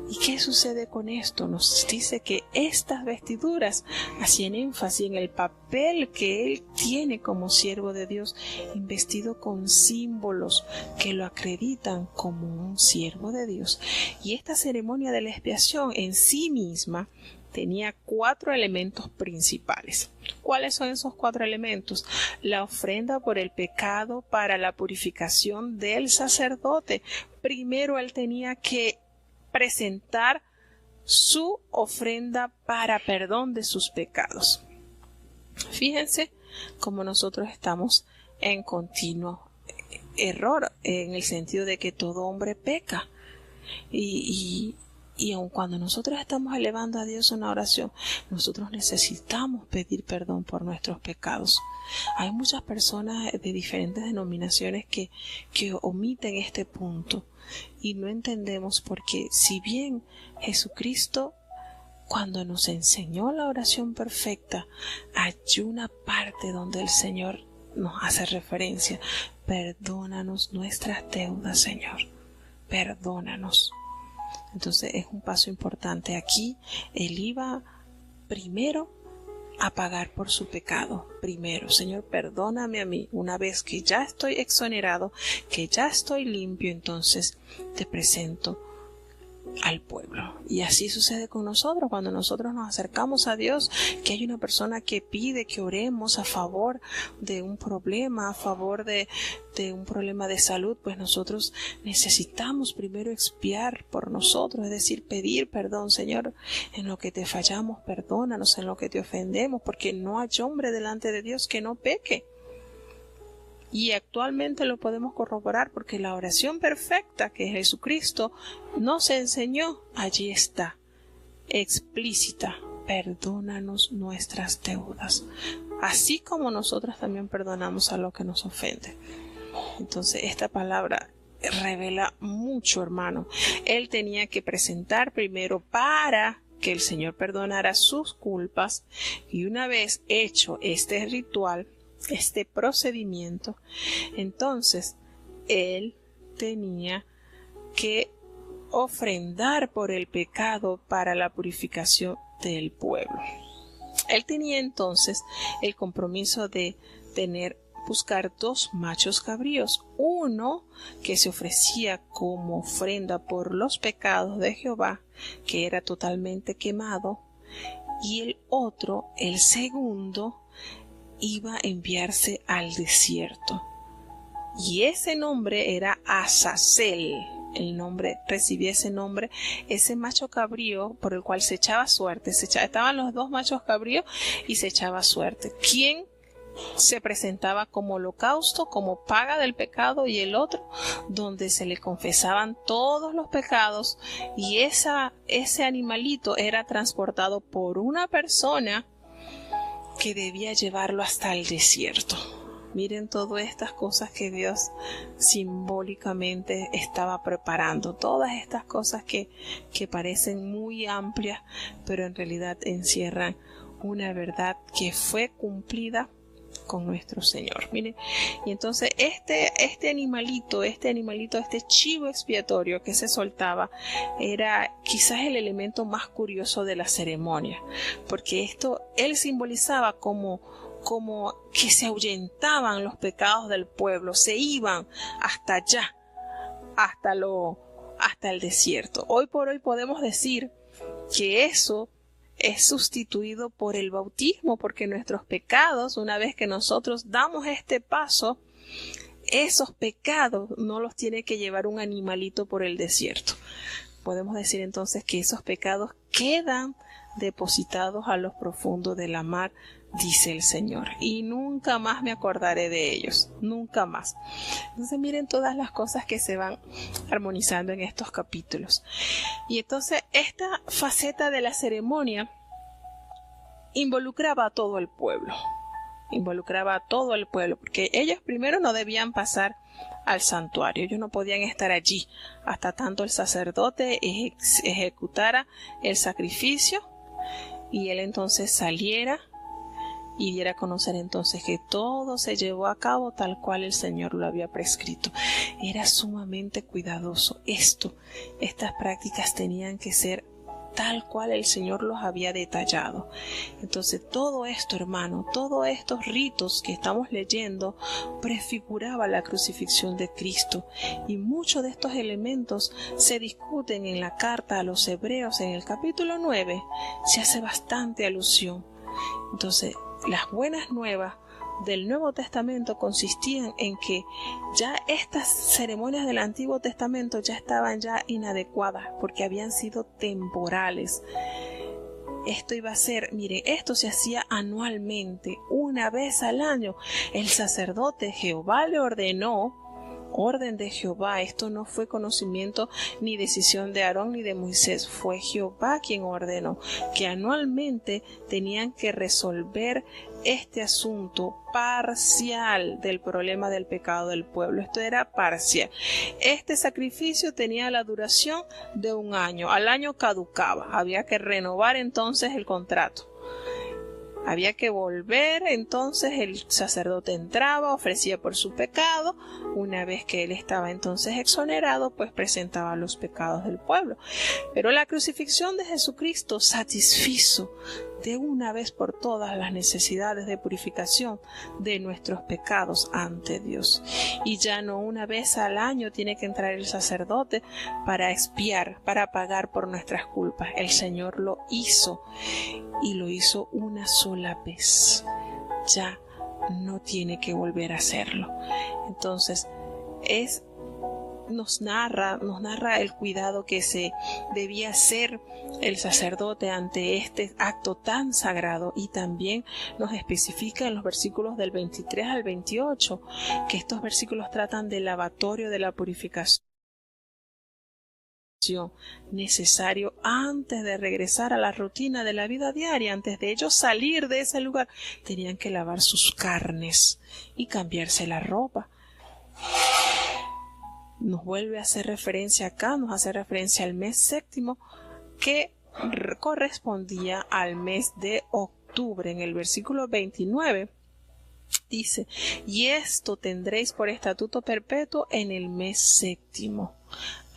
¿Y qué sucede con esto? Nos dice que estas vestiduras hacían énfasis en el papel que él tiene como siervo de Dios, investido con símbolos que lo acreditan como un siervo de Dios. Y esta ceremonia de la expiación en sí misma tenía 4 elementos principales. ¿Cuáles son esos 4 elementos? La ofrenda por el pecado para la purificación del sacerdote. Primero él tenía que presentar su ofrenda para perdón de sus pecados. Fíjense cómo nosotros estamos en continuo error, en el sentido de que todo hombre peca. Y aun cuando nosotros estamos elevando a Dios una oración, nosotros necesitamos pedir perdón por nuestros pecados. Hay muchas personas de diferentes denominaciones que omiten este punto y no entendemos, porque si bien Jesucristo, cuando nos enseñó la oración perfecta, hay una parte donde el Señor nos hace referencia: perdónanos nuestras deudas, Señor, perdónanos. Entonces es un paso importante. Aquí él iba primero a pagar por su pecado. Primero, Señor, perdóname a mí. Una vez que ya estoy exonerado, que ya estoy limpio, entonces te presento al pueblo. Y así sucede con nosotros cuando nosotros nos acercamos a Dios, que hay una persona que pide que oremos a favor de un problema, a favor de un problema de salud, pues nosotros necesitamos primero expiar por nosotros, es decir, pedir perdón. Señor, en lo que te fallamos, perdónanos, en lo que te ofendemos, porque no hay hombre delante de Dios que no peque. Y actualmente lo podemos corroborar, porque la oración perfecta que Jesucristo nos enseñó, allí está, explícita: perdónanos nuestras deudas, así como nosotros también perdonamos a los que nos ofenden. Entonces esta palabra revela mucho, hermano. Él tenía que presentar primero para que el Señor perdonara sus culpas, y una vez hecho este ritual, este procedimiento, entonces él tenía que ofrendar por el pecado para la purificación del pueblo. Él tenía entonces el compromiso de buscar 2 machos cabríos, uno que se ofrecía como ofrenda por los pecados de Jehová, que era totalmente quemado, y el otro, el segundo, iba a enviarse al desierto, y ese nombre era Azazel. Recibía ese nombre, ese macho cabrío por el cual se echaba suerte. Estaban los 2 machos cabríos y se echaba suerte. ¿Quién se presentaba como holocausto, como paga del pecado? Y el otro, donde se le confesaban todos los pecados, y ese animalito era transportado por una persona que debía llevarlo hasta el desierto. Miren todas estas cosas que Dios simbólicamente estaba preparando. Todas estas cosas que parecen muy amplias, pero en realidad encierran una verdad que fue cumplida con nuestro Señor. Miren, y entonces este animalito, este chivo expiatorio que se soltaba, era quizás el elemento más curioso de la ceremonia, porque él simbolizaba como que se ahuyentaban los pecados del pueblo, se iban hasta allá, hasta el desierto. Hoy por hoy podemos decir que eso es sustituido por el bautismo, porque nuestros pecados, una vez que nosotros damos este paso, esos pecados no los tiene que llevar un animalito por el desierto. Podemos decir entonces que esos pecados quedan depositados a los profundos de la mar, dice el Señor, y nunca más me acordaré de ellos, nunca más. Entonces miren todas las cosas que se van armonizando en estos capítulos. Y entonces esta faceta de la ceremonia involucraba a todo el pueblo. involucraba a todo el pueblo, porque ellos primero no debían pasar al santuario, ellos no podían estar allí hasta tanto el sacerdote ejecutara el sacrificio y él entonces saliera y diera a conocer entonces que todo se llevó a cabo tal cual el Señor lo había prescrito. Era sumamente cuidadoso. Estas prácticas tenían que ser tal cual el Señor los había detallado. Entonces todo esto, hermano, todos estos ritos que estamos leyendo prefiguraba la crucifixión de Cristo, y muchos de estos elementos se discuten en la carta a los Hebreos. En el capítulo 9 se hace bastante alusión. Entonces las buenas nuevas del Nuevo Testamento consistían en que ya estas ceremonias del Antiguo Testamento ya estaban ya inadecuadas porque habían sido temporales. Esto iba a ser, mire, esto se hacía anualmente, una vez al año. El sacerdote Jehová le ordenó, orden de Jehová. Esto no fue conocimiento ni decisión de Aarón ni de Moisés, fue Jehová quien ordenó que anualmente tenían que resolver este asunto parcial del problema del pecado del pueblo. Esto era parcial. Este sacrificio tenía la duración de 1 año. Al año caducaba, había que renovar entonces el contrato. Había que volver, entonces el sacerdote entraba, ofrecía por su pecado. Una vez que él estaba entonces exonerado, pues presentaba los pecados del pueblo. Pero la crucifixión de Jesucristo satisfizo de una vez por todas las necesidades de purificación de nuestros pecados ante Dios. Y ya no una vez al año tiene que entrar el sacerdote para expiar, para pagar por nuestras culpas. El Señor lo hizo, y lo hizo una sola vez. Ya no tiene que volver a hacerlo. Entonces nos narra el cuidado que se debía hacer el sacerdote ante este acto tan sagrado, y también nos especifica en los versículos del 23 al 28 que estos versículos tratan del lavatorio de la purificación necesario antes de regresar a la rutina de la vida diaria. Antes de ellos salir de ese lugar, tenían que lavar sus carnes y cambiarse la ropa. Nos vuelve a hacer referencia acá, nos hace referencia al mes séptimo, que correspondía al mes de octubre. En el versículo 29 dice: y esto tendréis por estatuto perpetuo en el mes séptimo.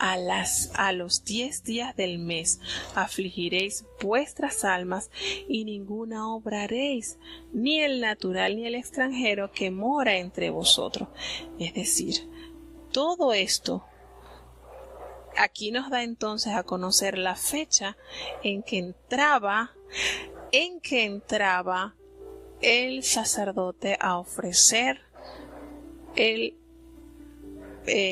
A los 10 días del mes afligiréis vuestras almas, y ninguna obra haréis, ni el natural ni el extranjero que mora entre vosotros. Es decir, todo esto aquí nos da entonces a conocer la fecha en que entraba el sacerdote a ofrecer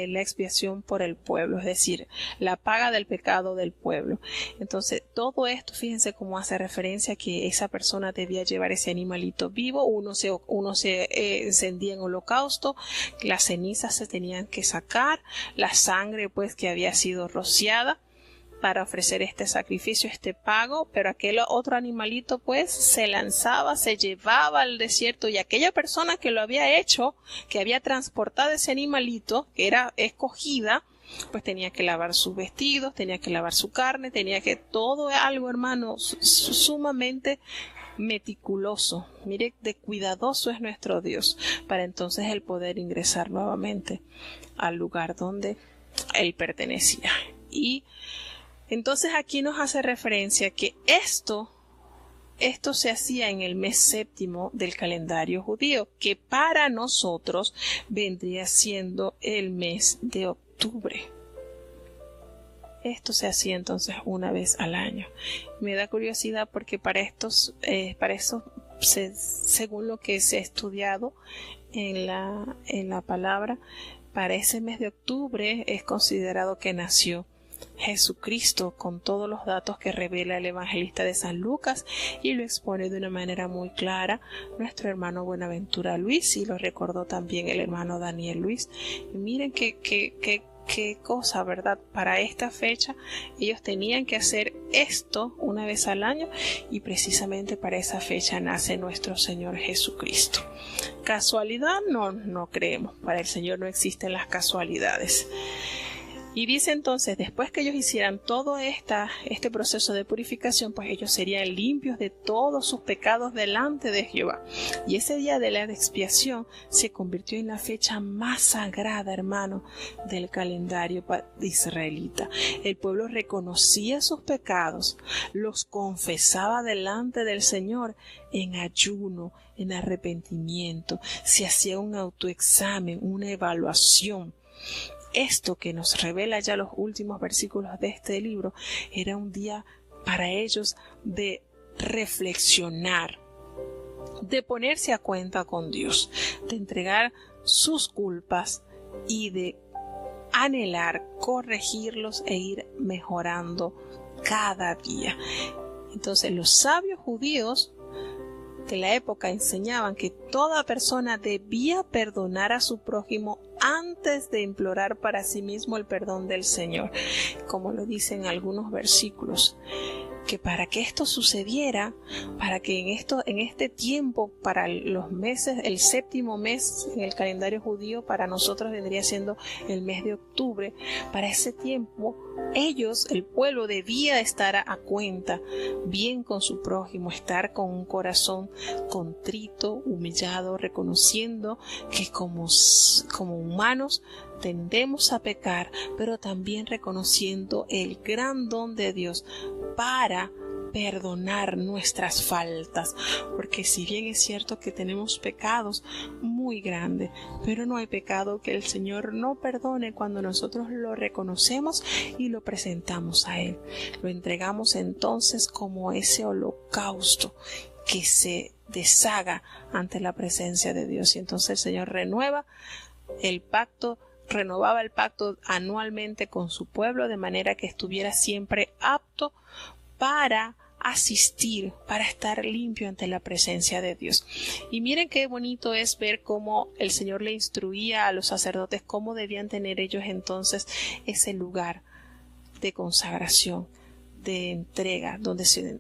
la expiación por el pueblo, es decir, la paga del pecado del pueblo. Entonces todo esto, fíjense cómo hace referencia a que esa persona debía llevar ese animalito vivo. Uno se encendía en holocausto, las cenizas se tenían que sacar, la sangre pues que había sido rociada para ofrecer este sacrificio, este pago, pero aquel otro animalito pues se lanzaba, se llevaba al desierto, y aquella persona que lo había hecho, que había transportado ese animalito, que era escogida, pues tenía que lavar sus vestidos, tenía que lavar su carne, tenía que todo algo, hermano, sumamente meticuloso. Mire, de cuidadoso es nuestro Dios, para entonces el poder ingresar nuevamente al lugar donde él pertenecía. Y entonces aquí nos hace referencia que esto se hacía en el mes séptimo del calendario judío, que para nosotros vendría siendo el mes de octubre. Esto se hacía entonces una vez al año. Me da curiosidad porque para eso, según lo que se ha estudiado en la palabra, para ese mes de octubre es considerado que nació Jesucristo, con todos los datos que revela el evangelista de San Lucas, y lo expone de una manera muy clara nuestro hermano Buenaventura Luis, y lo recordó también el hermano Daniel Luis. Y miren qué qué cosa, ¿verdad? Para esta fecha ellos tenían que hacer esto una vez al año, y precisamente para esa fecha nace nuestro Señor Jesucristo. ¿Casualidad? No creemos. Para el Señor no existen las casualidades. Y dice entonces, después que ellos hicieran todo este proceso de purificación, pues ellos serían limpios de todos sus pecados delante de Jehová. Y ese día de la expiación se convirtió en la fecha más sagrada, hermano, del calendario israelita. El pueblo reconocía sus pecados, los confesaba delante del Señor en ayuno, en arrepentimiento. Se hacía un autoexamen, una evaluación. Esto que nos revela ya los últimos versículos de este libro era un día para ellos de reflexionar, de ponerse a cuenta con Dios, de entregar sus culpas y de anhelar corregirlos e ir mejorando cada día. Entonces los sabios judíos de la época enseñaban que toda persona debía perdonar a su prójimo antes de implorar para sí mismo el perdón del Señor, como lo dicen algunos versículos, que para que esto sucediera, para que en este tiempo, para los meses, el séptimo mes en el calendario judío, para nosotros vendría siendo el mes de octubre, para ese tiempo ellos, el pueblo, debía estar a cuenta bien con su prójimo, estar con un corazón contrito, humillado, reconociendo que como humanos tendemos a pecar, pero también reconociendo el gran don de Dios para perdonar nuestras faltas, porque si bien es cierto que tenemos pecados muy grandes, pero no hay pecado que el Señor no perdone cuando nosotros lo reconocemos y lo presentamos a Él. Lo entregamos entonces como ese holocausto que se deshaga ante la presencia de Dios, y entonces el Señor renovaba el pacto anualmente con su pueblo, de manera que estuviera siempre apto para asistir, para estar limpio ante la presencia de Dios. Y miren qué bonito es ver cómo el Señor le instruía a los sacerdotes cómo debían tener ellos entonces ese lugar de consagración, de entrega, donde se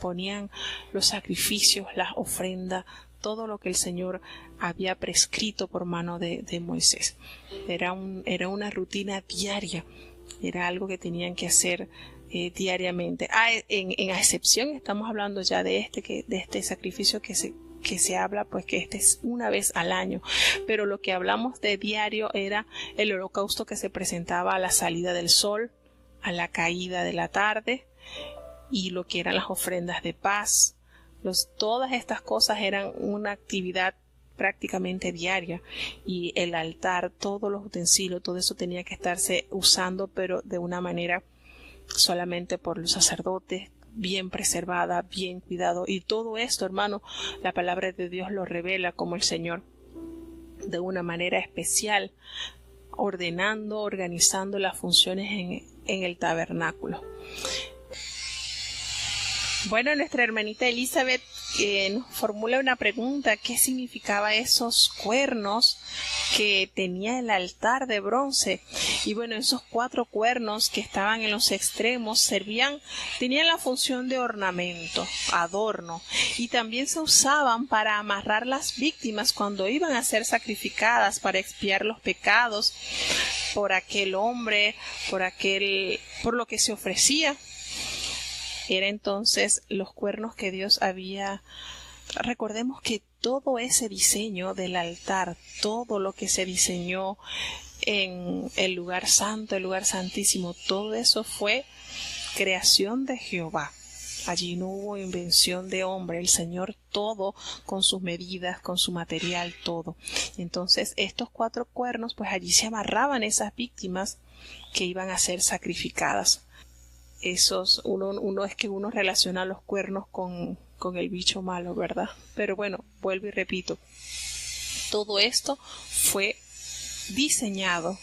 ponían los sacrificios, las ofrendas, todo lo que el Señor había prescrito por mano de Moisés. Era una rutina diaria, era algo que tenían que hacer diariamente. En excepción, estamos hablando ya de este sacrificio que se habla, pues que este es una vez al año, pero lo que hablamos de diario era el holocausto que se presentaba a la salida del sol, a la caída de la tarde, y lo que eran las ofrendas de paz. Todas estas cosas eran una actividad prácticamente diaria, y el altar, todos los utensilios, todo eso tenía que estarse usando, pero de una manera solamente por los sacerdotes, bien preservada, bien cuidado. Y todo esto, hermano, la palabra de Dios lo revela, como el Señor de una manera especial organizando las funciones en el tabernáculo. Bueno, nuestra hermanita Elizabeth nos formula una pregunta: ¿qué significaba esos cuernos que tenía el altar de bronce? Y bueno, esos 4 cuernos que estaban en los extremos tenían la función de ornamento, adorno, y también se usaban para amarrar las víctimas cuando iban a ser sacrificadas para expiar los pecados por aquel hombre, por lo que se ofrecía. Era entonces los cuernos que Dios había. Recordemos que todo ese diseño del altar, todo lo que se diseñó en el lugar santo, el lugar santísimo, todo eso fue creación de Jehová. Allí no hubo invención de hombre, el Señor todo con sus medidas, con su material, todo. Entonces estos 4 cuernos, pues allí se amarraban esas víctimas que iban a ser sacrificadas. Uno relaciona los cuernos con el bicho malo, ¿verdad? Pero bueno, vuelvo y repito, todo esto fue diseñado,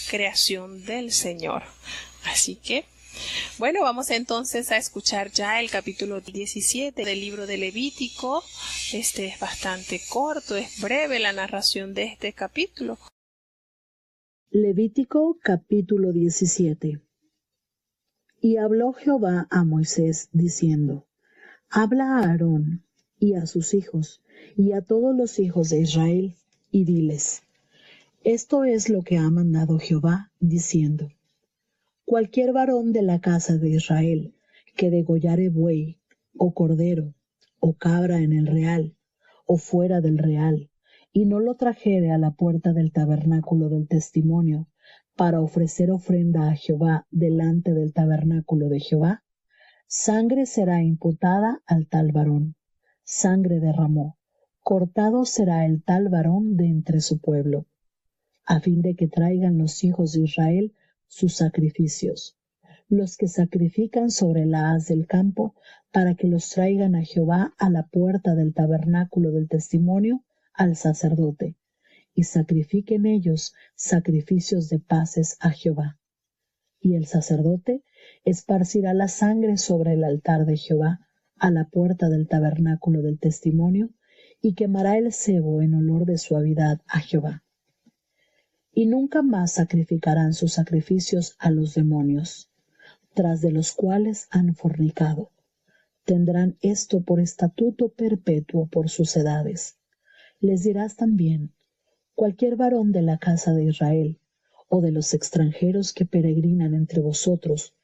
creación del Señor. Así que, bueno, vamos entonces a escuchar ya el capítulo 17 del libro de Levítico. Este es bastante corto, es breve la narración de este capítulo. Levítico capítulo 17. Y habló Jehová a Moisés, diciendo: Habla a Aarón y a sus hijos, y a todos los hijos de Israel, y diles: Esto es lo que ha mandado Jehová, diciendo: Cualquier varón de la casa de Israel que degollare buey, o cordero, o cabra en el real, o fuera del real, y no lo trajere a la puerta del tabernáculo del testimonio, para ofrecer ofrenda a Jehová delante del tabernáculo de Jehová, sangre será imputada al tal varón, sangre derramó, cortado será el tal varón de entre su pueblo, a fin de que traigan los hijos de Israel sus sacrificios, los que sacrifican sobre la haz del campo, para que los traigan a Jehová a la puerta del tabernáculo del testimonio, al sacerdote, y sacrifiquen ellos sacrificios de paces a Jehová. Y el sacerdote esparcirá la sangre sobre el altar de Jehová, a la puerta del tabernáculo del testimonio, y quemará el sebo en olor de suavidad a Jehová. Y nunca más sacrificarán sus sacrificios a los demonios, tras de los cuales han fornicado. Tendrán esto por estatuto perpetuo por sus edades. Les dirás también: cualquier varón de la casa de Israel, o de los extranjeros que peregrinan entre vosotros,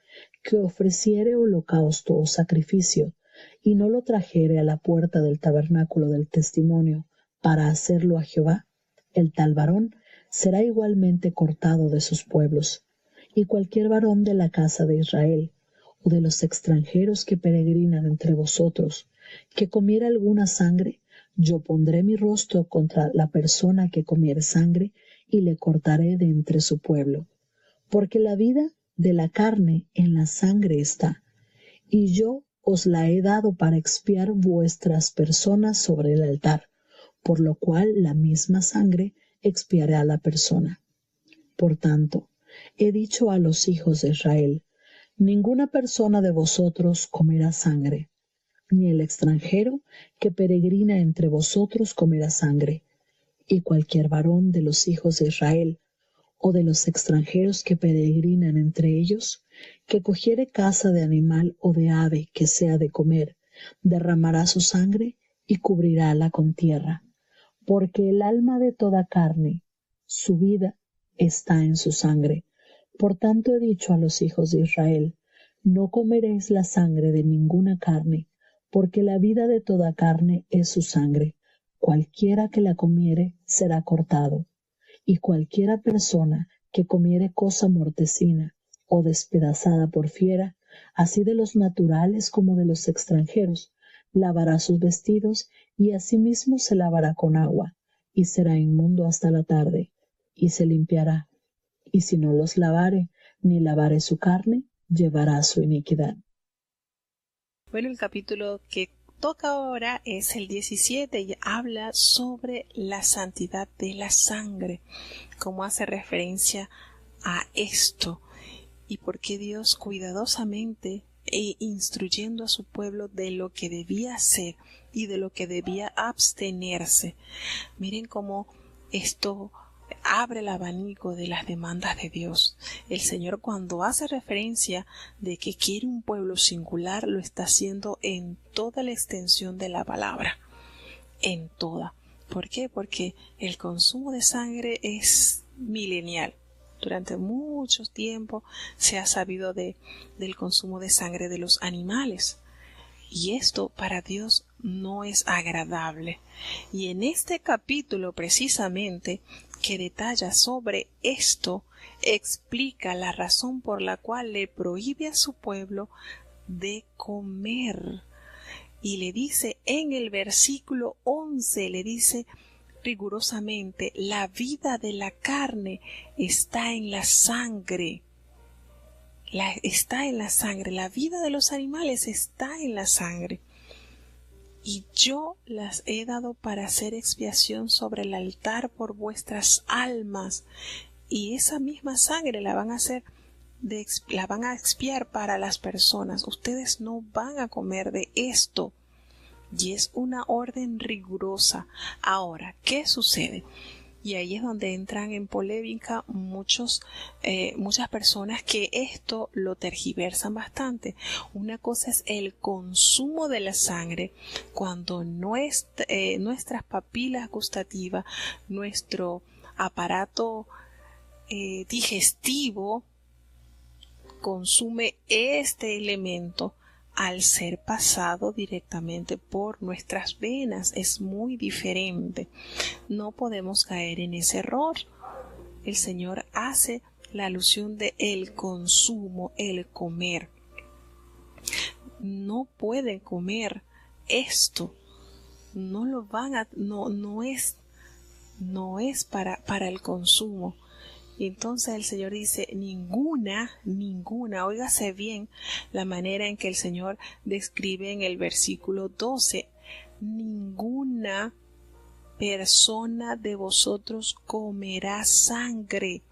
que ofreciere holocausto o sacrificio, y no lo trajere a la puerta del tabernáculo del testimonio para hacerlo a Jehová, el tal varón será igualmente cortado de sus pueblos. Y cualquier varón de la casa de Israel, o de los extranjeros que peregrinan entre vosotros, que comiera alguna sangre, yo pondré mi rostro contra la persona que comiere sangre, y le cortaré de entre su pueblo. Porque la vida de la carne en la sangre está, y yo os la he dado para expiar vuestras personas sobre el altar, por lo cual la misma sangre expiará a la persona. Por tanto, he dicho a los hijos de Israel: ninguna persona de vosotros comerá sangre, ni el extranjero que peregrina entre vosotros comerá sangre, y cualquier varón de los hijos de Israel, o de los extranjeros que peregrinan entre ellos, que cogiere caza de animal o de ave que sea de comer, derramará su sangre y cubrirála con tierra, porque el alma de toda carne, su vida, está en su sangre. Por tanto he dicho a los hijos de Israel: no comeréis la sangre de ninguna carne, porque la vida de toda carne es su sangre. Cualquiera que la comiere será cortado. Y cualquiera persona que comiere cosa mortecina o despedazada por fiera, así de los naturales como de los extranjeros, lavará sus vestidos y asimismo se lavará con agua, y será inmundo hasta la tarde, y se limpiará. Y si no los lavare, ni lavare su carne, llevará su iniquidad. Bueno, el capítulo que toca ahora es el 17 y habla sobre la santidad de la sangre, cómo hace referencia a esto y por qué Dios cuidadosamente instruyendo a su pueblo de lo que debía hacer y de lo que debía abstenerse. Miren cómo esto abre el abanico de las demandas de Dios. El Señor, cuando hace referencia de que quiere un pueblo singular, lo está haciendo en toda la extensión de la palabra, en toda. ¿Por qué? Porque el consumo de sangre es milenial. Durante mucho tiempo se ha sabido del consumo de sangre de los animales. Y esto para Dios no es agradable. Y en este capítulo precisamente que detalla sobre esto, explica la razón por la cual le prohíbe a su pueblo de comer. Y le dice en el versículo 11, le dice rigurosamente: la vida de la carne está en la sangre. Está en la sangre. La vida de los animales está en la sangre. Y yo las he dado para hacer expiación sobre el altar por vuestras almas. Y esa misma sangre la van a expiar para las personas. Ustedes no van a comer de esto. Y es una orden rigurosa. Ahora, ¿qué sucede? Y ahí es donde entran en polémica muchas personas que esto lo tergiversan bastante. Una cosa es el consumo de la sangre cuando nuestras papilas gustativas, nuestro aparato digestivo consume este elemento al ser pasado directamente por nuestras venas. Es muy diferente. No podemos caer en ese error. El Señor hace la alusión de el consumo, el comer. No pueden comer esto. No lo van a, no es para el consumo. Y entonces el Señor dice, ninguna, óigase bien la manera en que el Señor describe en el versículo 12, ninguna persona de vosotros comerá sangre,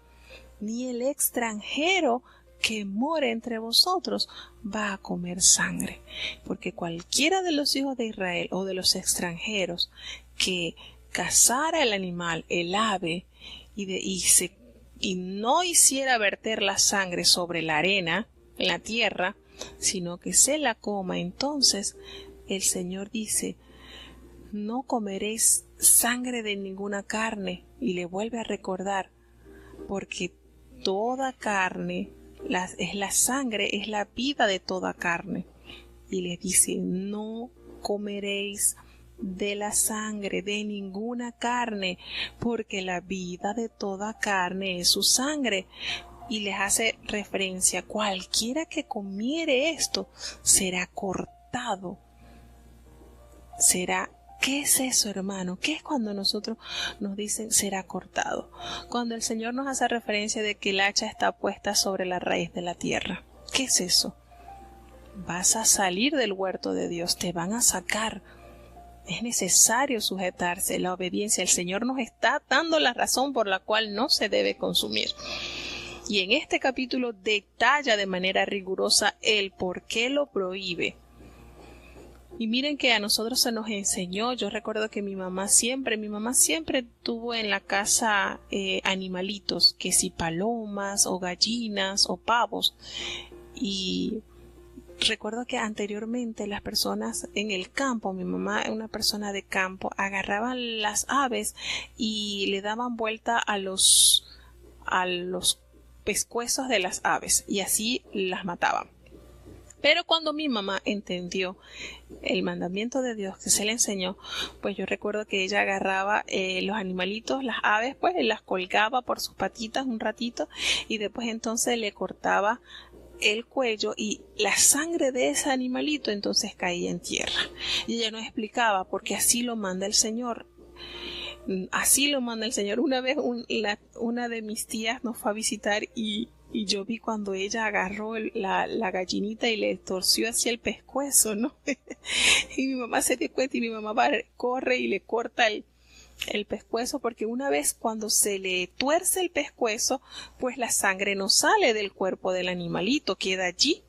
ni el extranjero que more entre vosotros va a comer sangre, porque cualquiera de los hijos de Israel o de los extranjeros que cazara el animal, el ave, y no hiciera verter la sangre sobre la arena, en la tierra, sino que se la coma, entonces el Señor dice, no comeréis sangre de ninguna carne, y le vuelve a recordar, porque toda carne, la sangre es la vida de toda carne, y le dice, no comeréis de la sangre de ninguna carne, porque la vida de toda carne es su sangre. Y les hace referencia, cualquiera que comiere esto será cortado. ¿Qué es eso, hermano? ¿Qué es cuando nosotros nos dicen será cortado? Cuando el Señor nos hace referencia de que el hacha está puesta sobre la raíz de la tierra. ¿Qué es eso? Vas a salir del huerto de Dios, te van a sacar. Es necesario sujetarse, la obediencia. El Señor nos está dando la razón por la cual no se debe consumir. Y en este capítulo detalla de manera rigurosa el por qué lo prohíbe. Y miren que a nosotros se nos enseñó, yo recuerdo que mi mamá siempre tuvo en la casa animalitos, que si palomas o gallinas o pavos. Y recuerdo que anteriormente las personas en el campo, mi mamá es una persona de campo, agarraban las aves y le daban vuelta a los pescuezos de las aves y así las mataban. Pero cuando mi mamá entendió el mandamiento de Dios que se le enseñó, pues yo recuerdo que ella agarraba los animalitos, las aves, pues las colgaba por sus patitas un ratito y después entonces le cortaba el cuello y la sangre de ese animalito entonces caía en tierra. Y ella nos explicaba porque así lo manda el Señor. Así lo manda el Señor. Una vez una de mis tías nos fue a visitar y yo vi cuando ella agarró la gallinita y le torció hacia el pescuezo, ¿no? Y mi mamá se dio cuenta y mi mamá corre y le corta el pescuezo, porque una vez cuando se le tuerce el pescuezo, pues la sangre no sale del cuerpo del animalito, queda allí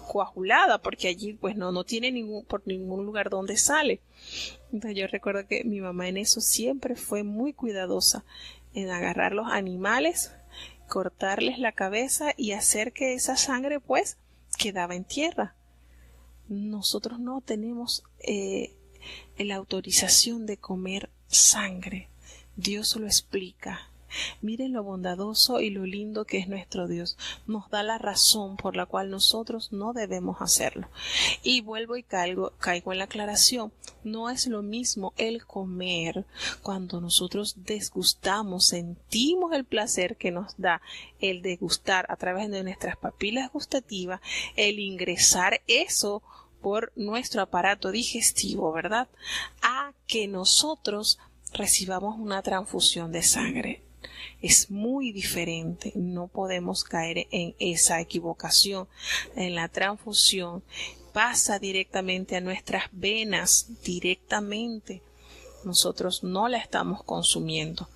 coagulada, porque allí pues no tiene por ningún lugar donde sale. Entonces yo recuerdo que mi mamá en eso siempre fue muy cuidadosa en agarrar los animales, cortarles la cabeza y hacer que esa sangre pues quedaba en tierra. Nosotros no tenemos la autorización de comer sangre. Dios lo explica. Miren lo bondadoso y lo lindo que es nuestro Dios. Nos da la razón por la cual nosotros no debemos hacerlo. Y vuelvo y caigo en la aclaración. No es lo mismo el comer cuando nosotros desgustamos, sentimos el placer que nos da el degustar a través de nuestras papilas gustativas, el ingresar eso por nuestro aparato digestivo, ¿verdad? A que nosotros recibamos una transfusión de sangre. Es muy diferente, no podemos caer en esa equivocación. En la transfusión pasa directamente a nuestras venas, directamente. Nosotros no la estamos consumiendo.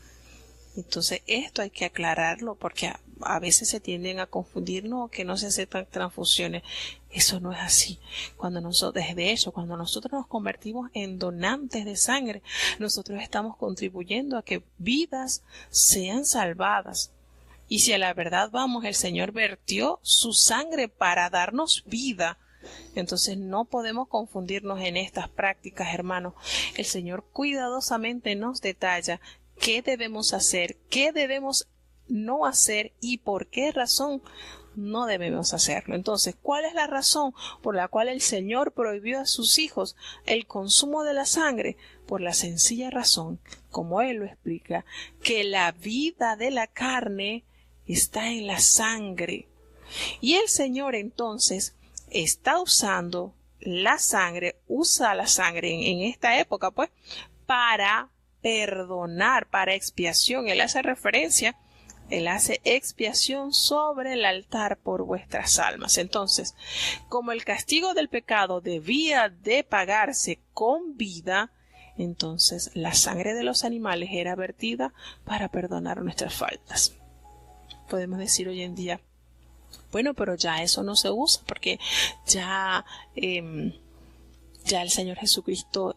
Entonces esto hay que aclararlo porque a veces se tienden a confundir, no, que no se aceptan transfusiones. Eso no es así. Cuando nosotros nos convertimos en donantes de sangre, nosotros estamos contribuyendo a que vidas sean salvadas. Y si a la verdad vamos, el Señor vertió su sangre para darnos vida. Entonces no podemos confundirnos en estas prácticas, hermanos. El Señor cuidadosamente nos detalla qué debemos hacer, qué debemos no hacer y por qué razón no debemos hacerlo. Entonces, ¿cuál es la razón por la cual el Señor prohibió a sus hijos el consumo de la sangre? Por la sencilla razón, como Él lo explica, que la vida de la carne está en la sangre. Y el Señor entonces está usando la sangre, usa la sangre en esta época, pues, para perdonar, para expiación. Él hace expiación sobre el altar por vuestras almas. Entonces, como el castigo del pecado debía de pagarse con vida, entonces la sangre de los animales era vertida para perdonar nuestras faltas. Podemos decir hoy en día, bueno, pero ya eso no se usa porque ya el Señor Jesucristo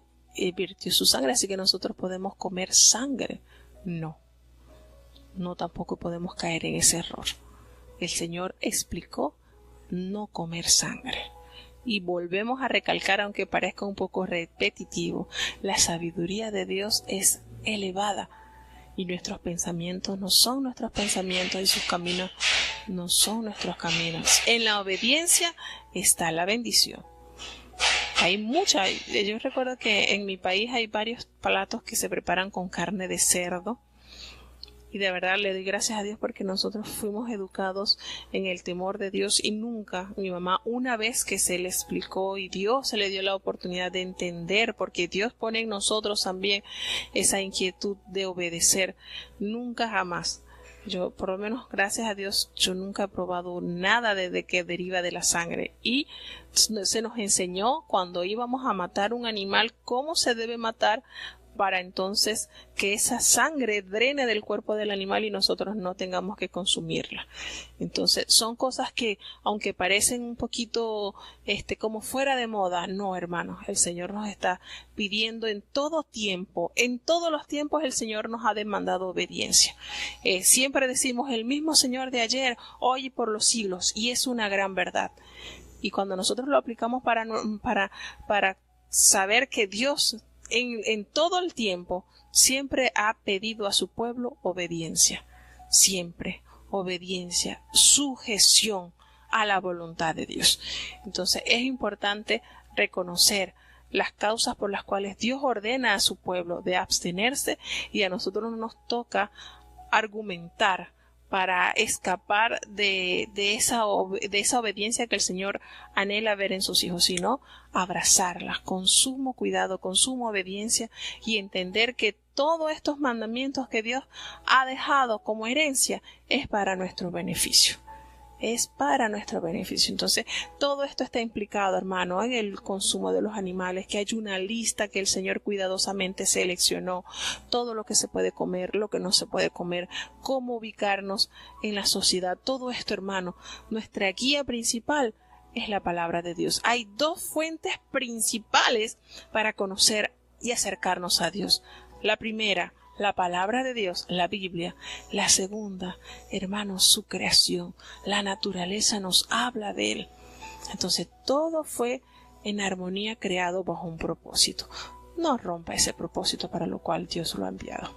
vertió su sangre, así que nosotros podemos comer sangre. No, tampoco podemos caer en ese error. El Señor explicó no comer sangre. Y volvemos a recalcar, aunque parezca un poco repetitivo, la sabiduría de Dios es elevada y nuestros pensamientos no son nuestros pensamientos y sus caminos no son nuestros caminos. En la obediencia está la bendición. Yo recuerdo que en mi país hay varios platos que se preparan con carne de cerdo. Y de verdad le doy gracias a Dios porque nosotros fuimos educados en el temor de Dios y nunca, mi mamá, una vez que se le explicó y Dios se le dio la oportunidad de entender, porque Dios pone en nosotros también esa inquietud de obedecer, nunca jamás. Yo, por lo menos, gracias a Dios, yo nunca he probado nada de que deriva de la sangre. Y se nos enseñó cuando íbamos a matar un animal cómo se debe matar para entonces que esa sangre drene del cuerpo del animal y nosotros no tengamos que consumirla. Entonces son cosas que, aunque parecen un poquito como fuera de moda, no, hermanos, el Señor nos está pidiendo en todo tiempo, en todos los tiempos el Señor nos ha demandado obediencia. Siempre decimos el mismo Señor de ayer, hoy y por los siglos, y es una gran verdad. Y cuando nosotros lo aplicamos para saber que Dios en todo el tiempo siempre ha pedido a su pueblo obediencia, siempre obediencia, sujeción a la voluntad de Dios. Entonces es importante reconocer las causas por las cuales Dios ordena a su pueblo de abstenerse y a nosotros nos toca argumentar para escapar de esa obediencia que el Señor anhela ver en sus hijos, sino abrazarlas con sumo cuidado, con suma obediencia y entender que todos estos mandamientos que Dios ha dejado como herencia es para nuestro beneficio. Es para nuestro beneficio. Entonces, todo esto está implicado, hermano, en el consumo de los animales, que hay una lista que el Señor cuidadosamente seleccionó, todo lo que se puede comer, lo que no se puede comer, cómo ubicarnos en la sociedad. Todo esto, hermano, nuestra guía principal es la palabra de Dios. Hay dos fuentes principales para conocer y acercarnos a Dios. La primera, la palabra de Dios, la Biblia. La segunda, hermanos, su creación. La naturaleza nos habla de Él. Entonces, todo fue en armonía creado bajo un propósito. No rompa ese propósito para lo cual Dios lo ha enviado.